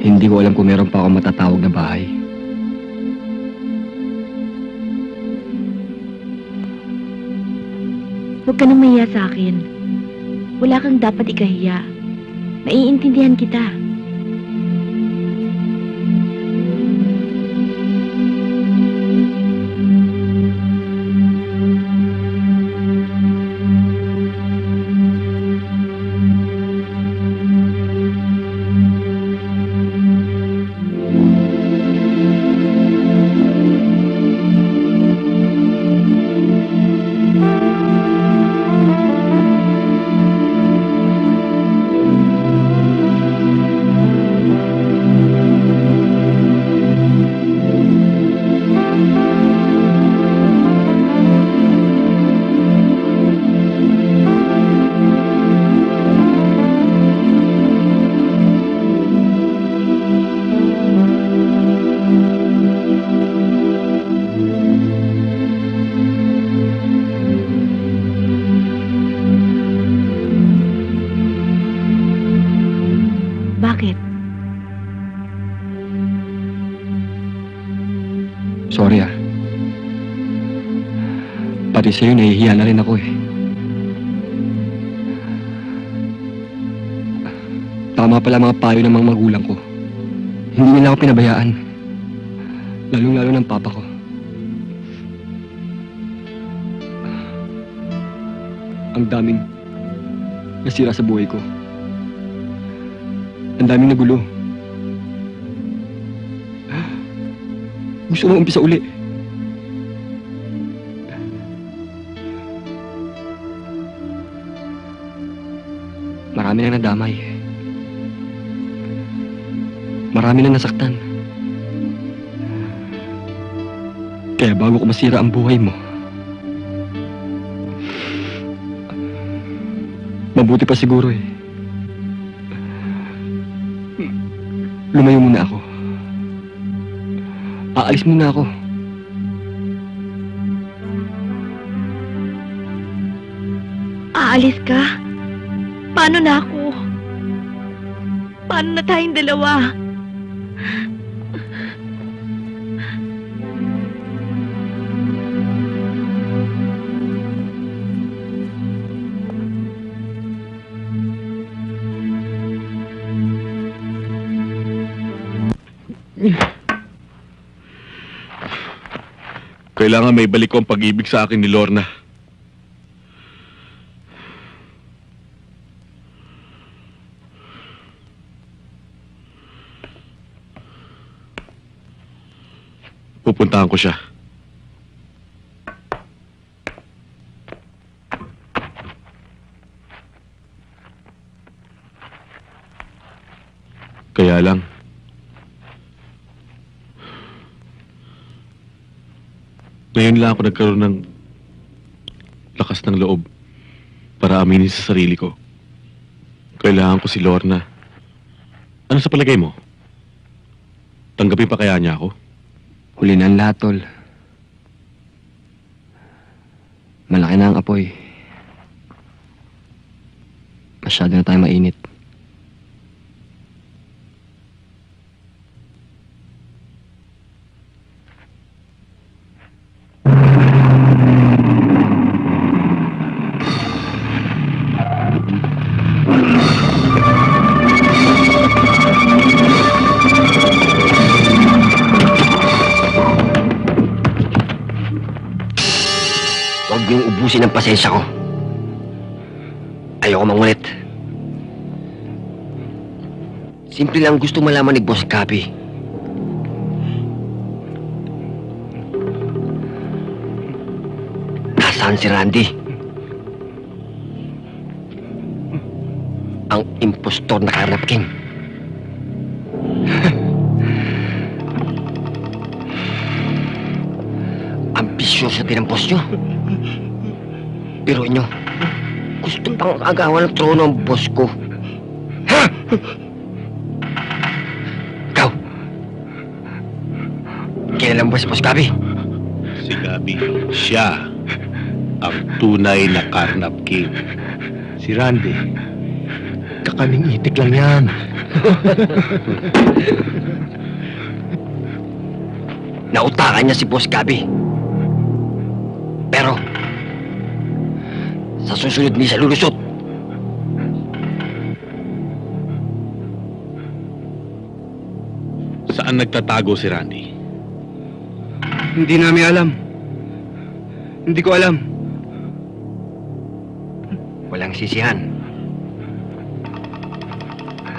hindi ko alam kung meron pa akong matatawag na bahay. Huwag ka nang mahiya sa akin. Wala kang dapat ikahiya. Maiintindihan kita. Bakit? Sorry ah. Pati sa'yo nahihiya na rin ako eh. Tama pala mga payo ng mga magulang ko. Hindi nila ako pinabayaan. Lalong-lalo ng papa ko. Ang daming nasira sa buhay ko. Ang daming nagulo. Gusto mo umpisa uli. Marami nang nadamay. Marami na nasaktan. Kaya bago ko masira ang buhay mo, mabuti pa siguro eh. Lumayo muna ako. Aalis muna ako. Aalis ka? Paano na ako? Paano na tayong dalawa? Kailangan may balik ko ang pag-ibig sa akin ni Lorna. Pupuntahan ko siya. Kaya lang, ngayon lang ako nagkaroon ng lakas ng loob para aminin sa sarili ko. Kailangan ko si Lorna. Ano sa palagay mo? Tanggapin pa kaya niya ako? Huli na ang lahat, tol. Malaki na ang apoy. Masyado na tayo mainit. Huwag niyong ubusin ang pasensya ko. Ayoko mangulit. Simple lang gusto malaman ni Boss Gabi. Nasaan si Randy? Ang impostor na Carnap King. Ambisyoso din ang boss nyo. Pero inyo, gusto pang agawan ng trono ang boss ko. Ha? Ikaw, kailan ba si Boss Gabi? Si Gabi, siya ang tunay na Carnap King. Si Randy, kakaning itik lang yan. Nautakan niya si Boss Gabi. Pero, sa susunod ni siya lulusot. Saan nagtatago si Randy? Hindi namin alam. Hindi ko alam. Walang sisihan.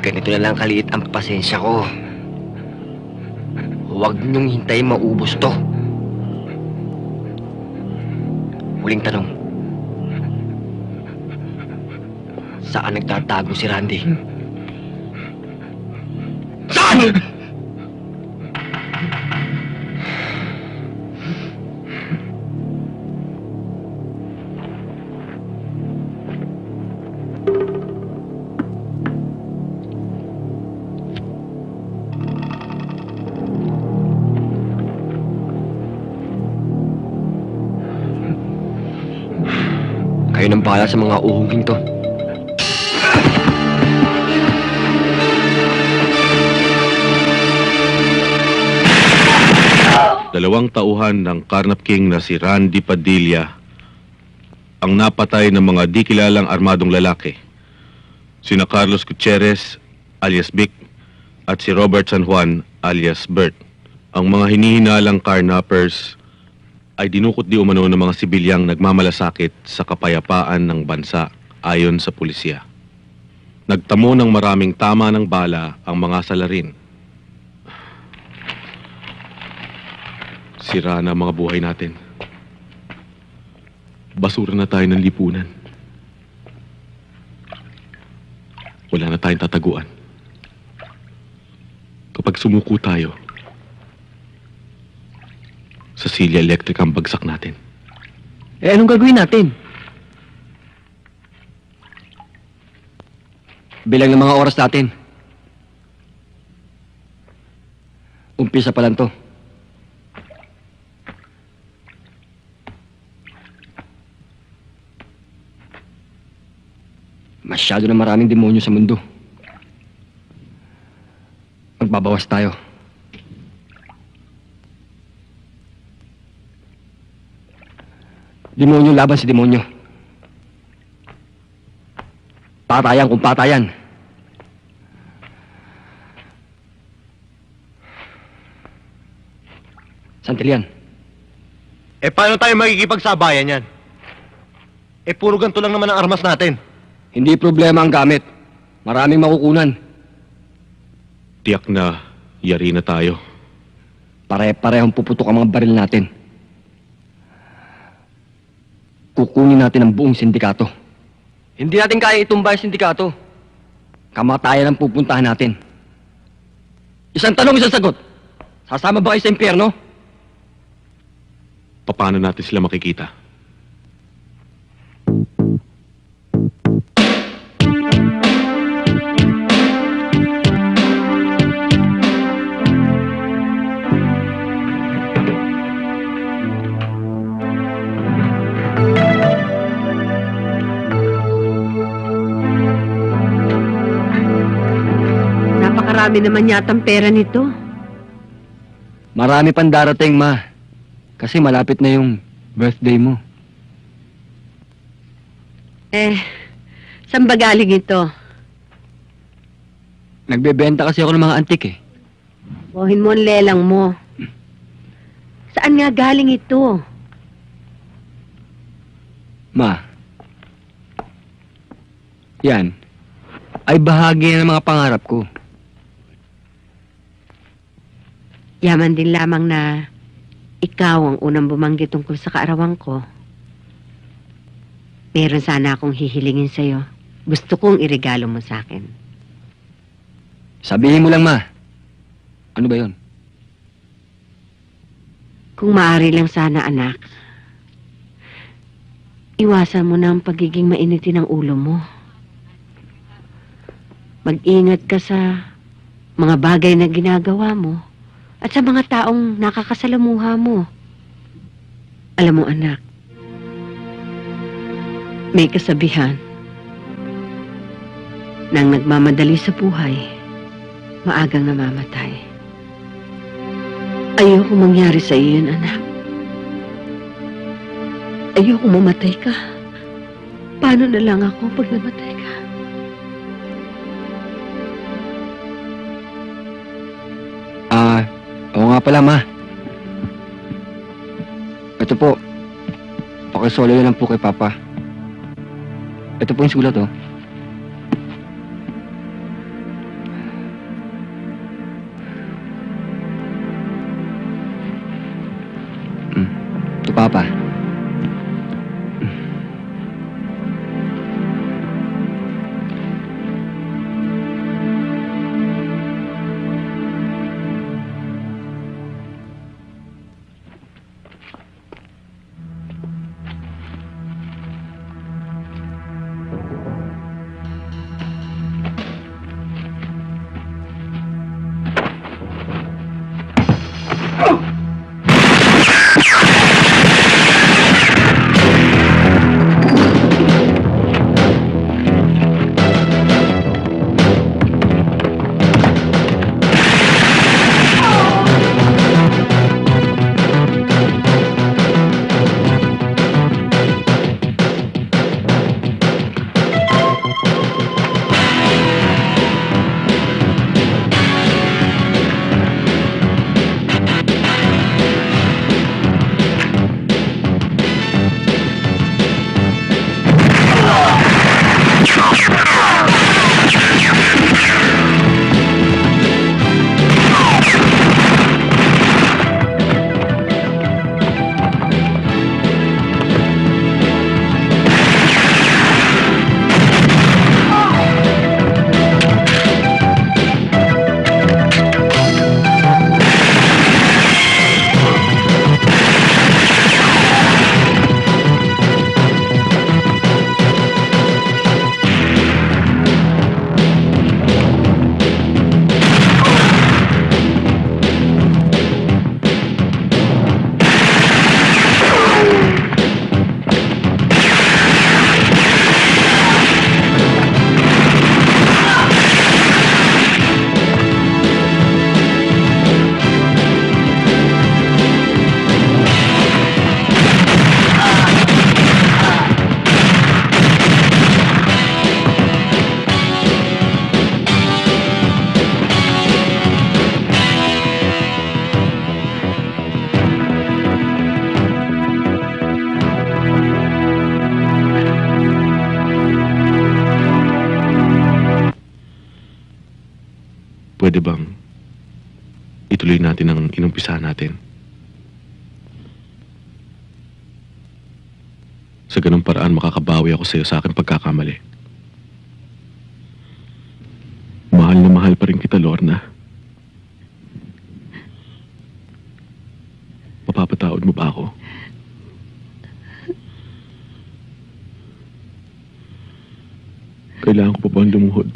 Ganito na lang kaliit ang pasensya ko. Huwag niyong hintayin maubos to. Huling tanong. Saan nagtatago si Randy? Saan? Kayo nang bahala sa mga uhuging to. Dalawang tauhan ng Carnap King na si Randy Padilla ang napatay ng mga di kilalang armadong lalaki. Sina Carlos Gutierrez alias Vic at si Robert San Juan alias Bert. Ang mga hinihinalang carnappers ay dinukot di umano ng mga sibilyang nagmamalasakit sa kapayapaan ng bansa ayon sa pulisya. Nagtamo ng maraming tama ng bala ang mga salarin. Sira na ang mga buhay natin. Basura na tayo ng lipunan. Wala na tayong tataguan. Kapag sumuko tayo, sa Silya Electric ang bagsak natin. Eh, anong gagawin natin? Bilang ng mga oras natin. Umpisa pa lang to. Masyado na maraming demonyo sa mundo. Magbabawas tayo. Demonyo laban si demonyo. Patayan kung patayan. Santilian. Eh, paano tayo makikipagsabayan yan? Eh, puro ganito lang naman ang armas natin. Hindi problema ang gamit. Maraming makukunan. Tiyak na yari na tayo. Pare-parehong puputok ang mga baril natin. Kukunin natin ang buong sindikato. Hindi natin kaya itumba yung sindikato. Kamatayan ang pupuntahan natin. Isang tanong, isang sagot. Sasama ba kayo sa impyerno? Paano natin sila makikita? Napakarami naman yatang pera nito. Marami pang darating, ma. Kasi malapit na yung birthday mo. Eh, saan ba galing ito? Nagbebenta kasi ako ng mga antik eh. Buhin mo ang lelang mo. Saan nga galing ito? Ma. Yan. Ay bahagi ng mga pangarap ko. Yaman din lamang na ikaw ang unang bumanggit tungkol sa kaarawan ko. Meron sana akong hihilingin sa'yo. Gusto kong iregalo mo sa akin. Sabihin mo lang, ma. Ano ba yon? Kung maaari lang sana, anak. Iwasan mo na ang pagiging mainitin ng ulo mo. Mag-ingat ka sa mga bagay na ginagawa mo at sa mga taong nakakasalamuha mo. Alam mo, anak, may kasabihan nang nagmamadali sa buhay, maagang namamatay. Ayoko mangyari sa iyo yun, anak. Ayoko mamatay ka. Paano na lang ako pag namatay ka? Oo nga pala, ma. Ito po. Pakisolo yan lang po kay Papa. Ito po yung sulat, oh. Ito, Papa. Pwede bang ituloy natin ang inumpisahan natin? Sa ganung paraan, makakabawi ako sa iyo sa aking pagkakamali. Mahal na mahal pa rin kita, Lorna. Mapapatawad mo ba ako? Kailangan ko pa bang lumuhod?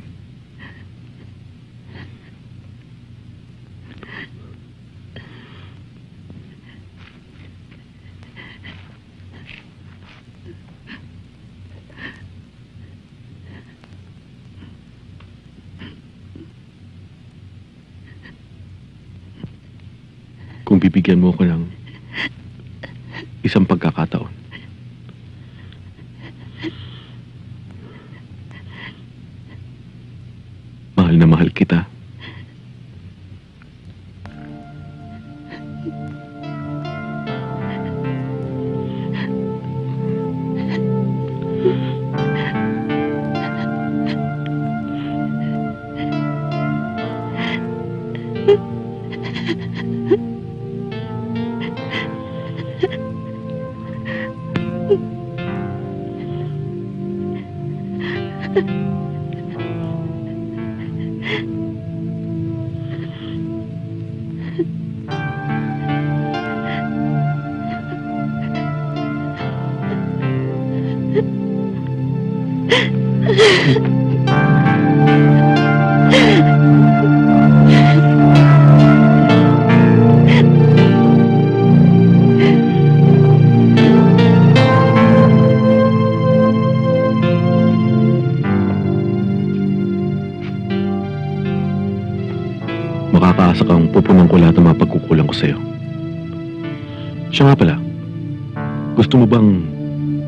Kung bibigyan mo ko ng isang pagkakataon. Mahal na mahal kita. Makakaasa kang pupunan ko lahat ng mga pagkukulang ko sa'yo. Siya nga pala, gusto mo bang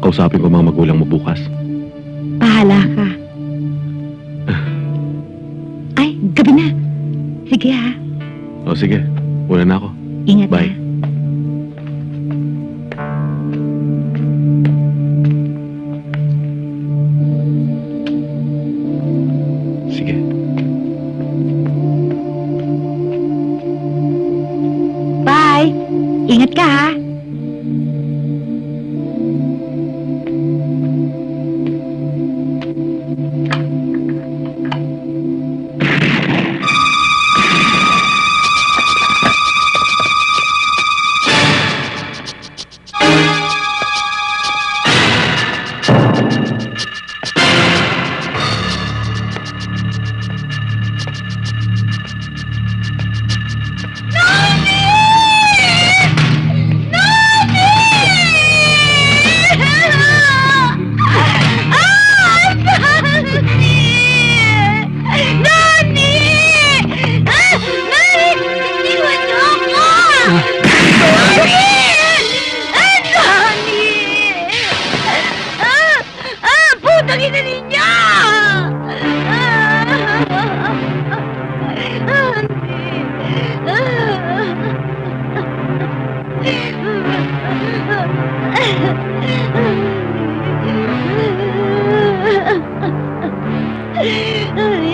kausapin ko mga magulang mo bukas? Bahala ka. Ay, gabi na. Sige ha. O sige, una na ako. Ingat Bye. ha. Sige. Bye. Ingat ka ha.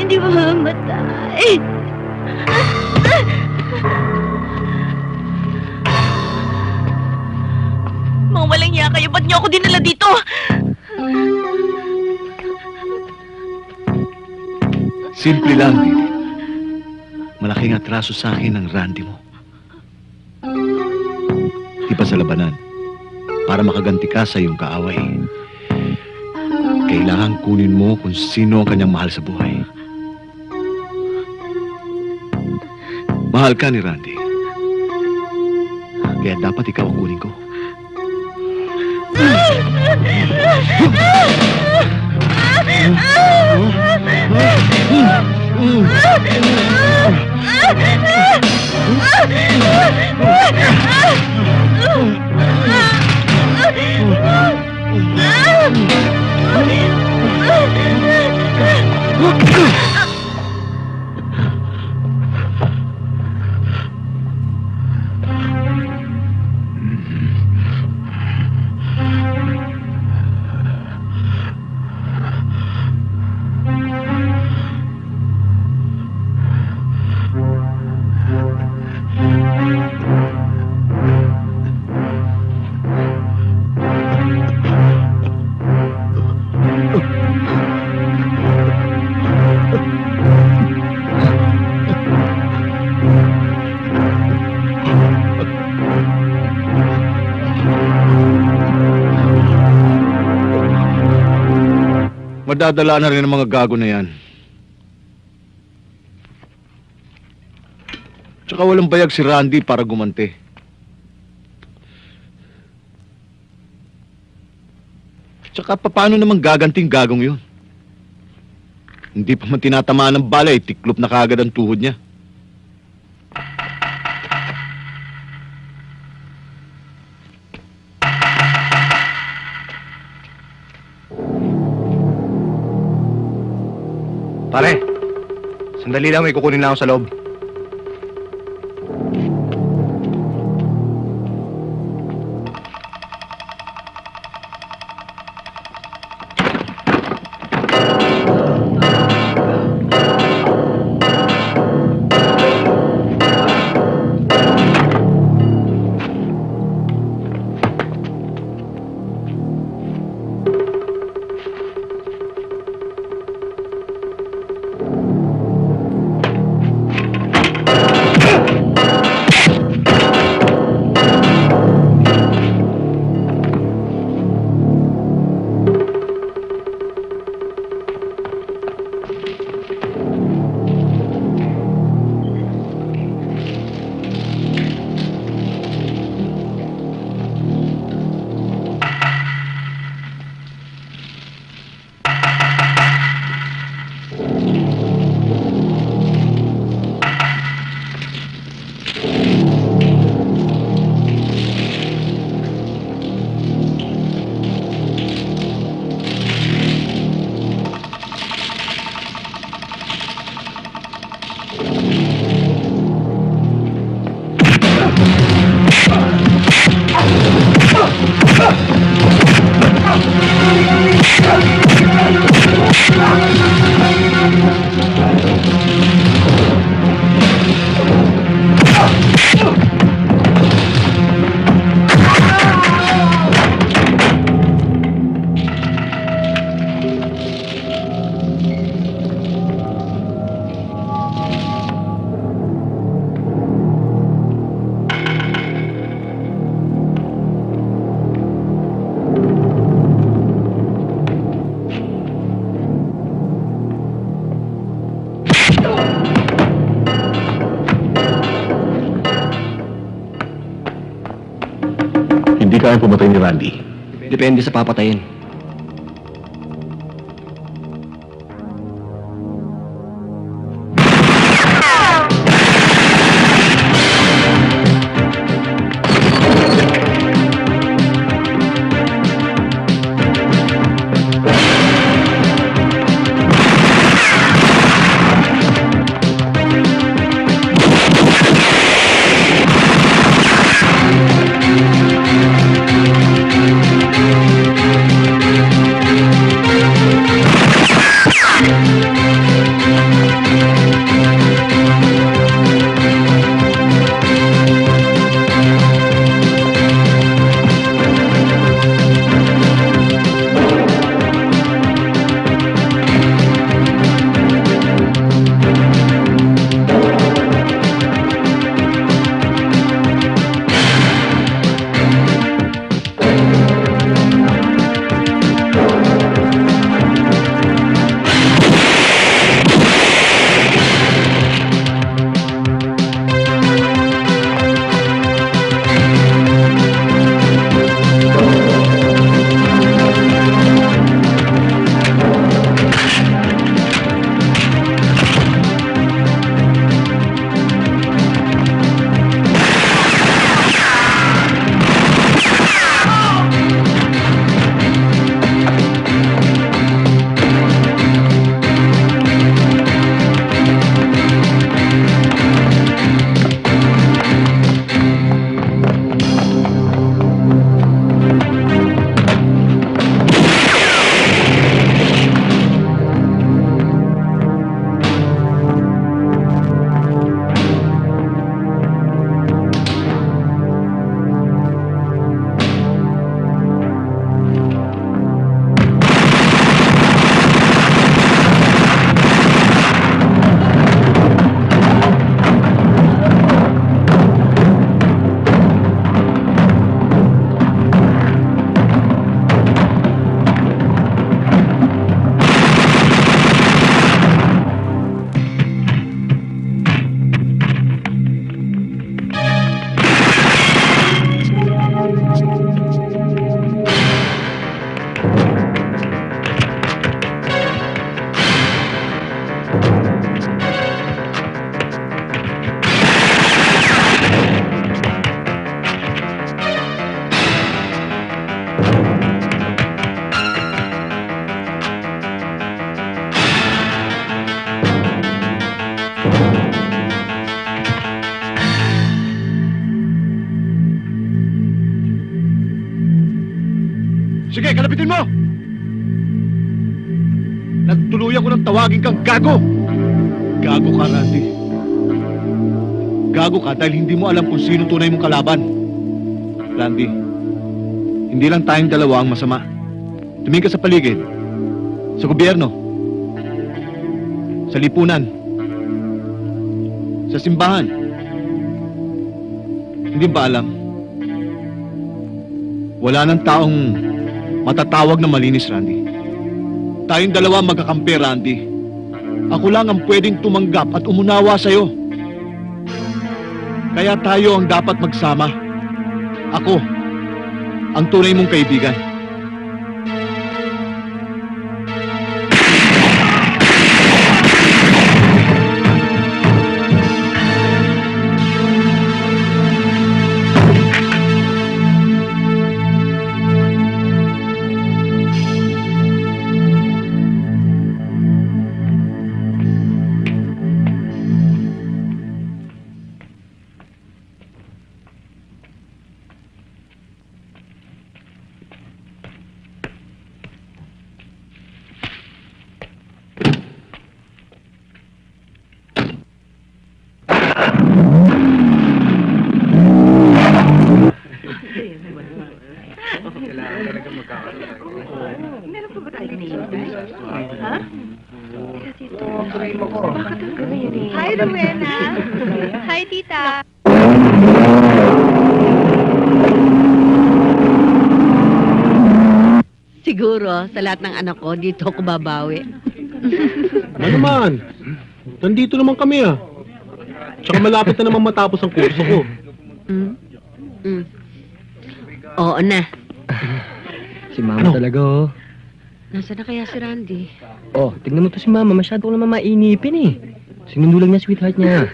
Hindi mamamatay. Mga walang iya kayo, ba't niyo ako dinala dito? Simple lang, Didi. Malaking atraso sa akin ang Randy mo. Di pa sa labanan. Para makaganti ka sa iyong kaaway. Kailangan kunin mo kung sino ang kanyang mahal sa buhay. Mahal ka ni Randy. Kaya dapat ikaw ang kunin ko. Madadala na rin ang mga gago na yan. Tsaka walang bayag si Randy para gumante. Tsaka paano naman gaganting gagong yun? Hindi pa man tinatamaan ng bala, tiklop na kaagad ang tuhod niya. Pare, sandali lang, may kukunin na ako sa loob. Hindi kaya pumatay ni Randy. Depende sa papatayin. kang tawagin kang gago! Gago ka, Randy. Gago ka dahil hindi mo alam kung sino tunay mong kalaban. Randy, hindi lang tayong dalawa ang masama. Tumingin ka sa paligid, sa gobyerno, sa lipunan, sa simbahan. Hindi ba alam? Wala nang taong matatawag na malinis, Randy. Tayong dalawa magkakampi, Randy. Ako lang ang pwedeng tumanggap at umunawa sa'yo. Kaya tayo ang dapat magsama. Ako, ang tunay mong kaibigan. Hi, Rowena. Hi, tita. Siguro, sa lahat ng anak ko, dito ako babawi. Ano naman? Nandito naman kami ah. Tsaka malapit na naman matapos ang kurso ko. Oo na. Si Mama talaga, oh. Nasaan na kaya si Randy? Oh, tignan mo to si Mama. Masyado ko naman mainipin eh. Sinundo lang niya sweetheart niya.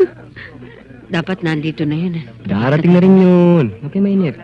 Dapat nandito na yun. Darating na rin yun. Huwag kayo mainip.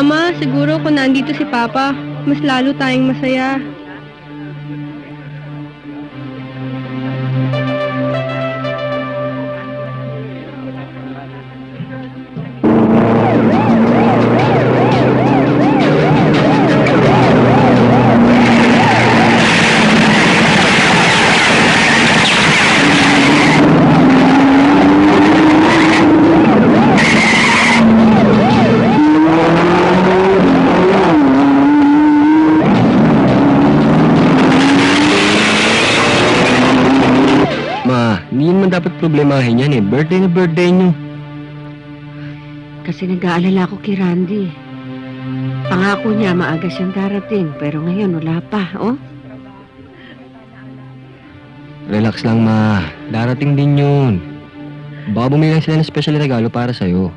Mama, siguro kung nandito si Papa, mas lalo tayong masaya. Hindi naman dapat problemahin yan eh. Birthday na birthday niyo. Kasi nag-aalala ko kay Randy. Pangako niya maaga siyang darating, pero ngayon wala pa, oh. Relax lang, Ma. Darating din yun. Baka bumili lang sila ng special regalo para sa'yo.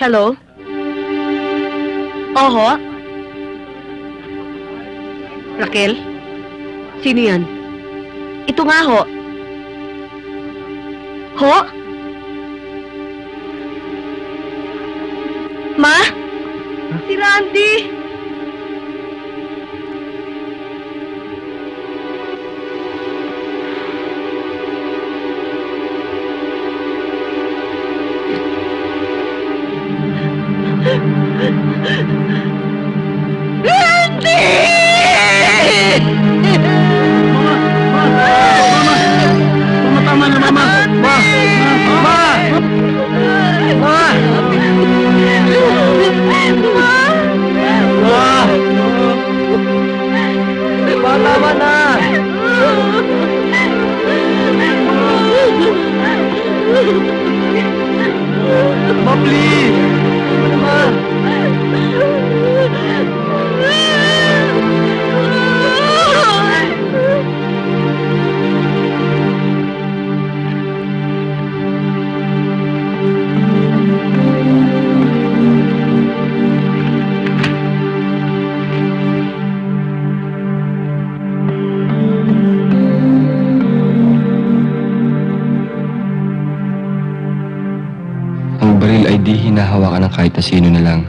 Hello? Oho? Raquel? Sino yan? Ito nga ho. Ho? Ma? Si Randy! Mama, tama na, Mama! Tama na! Ma, please! Ma! Ang baril ay di hinahawakan ng kahit na sino na lang.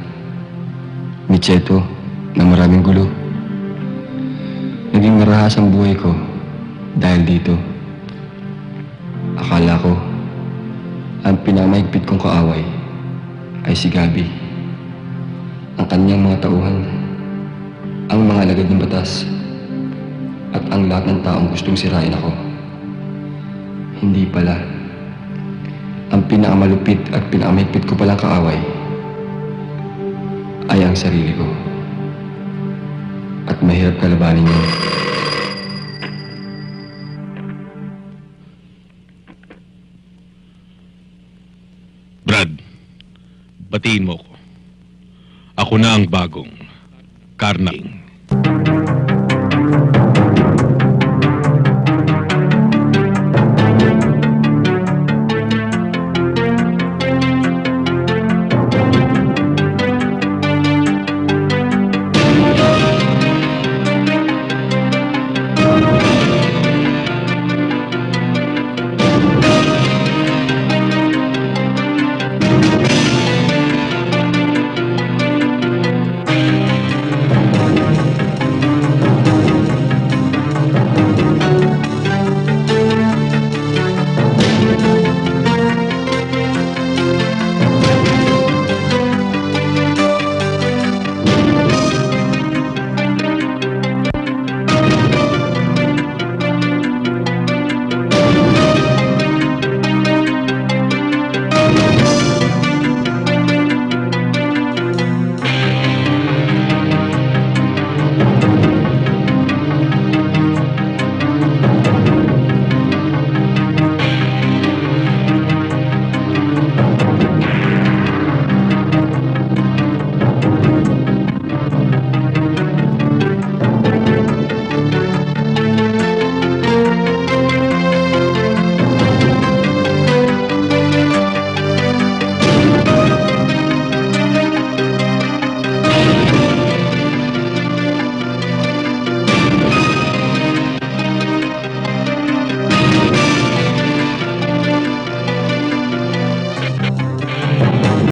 Micheto, na maraming gulo. Naging marahas ang buhay ko dahil dito. Akala ko, ang pinamahigpit kong kaaway ay si Gabi. Ang kanyang mga tauhan, ang mga alagad ng batas, at ang lahat ng taong gustong sirain ako. Hindi pala. Ang pinakamalupit at pinakamahigpit ko palang kaaway ay ang sarili ko. At mahirap kalabanin yun. Brad, batiin mo ko. Ako na ang bagong Karnap King.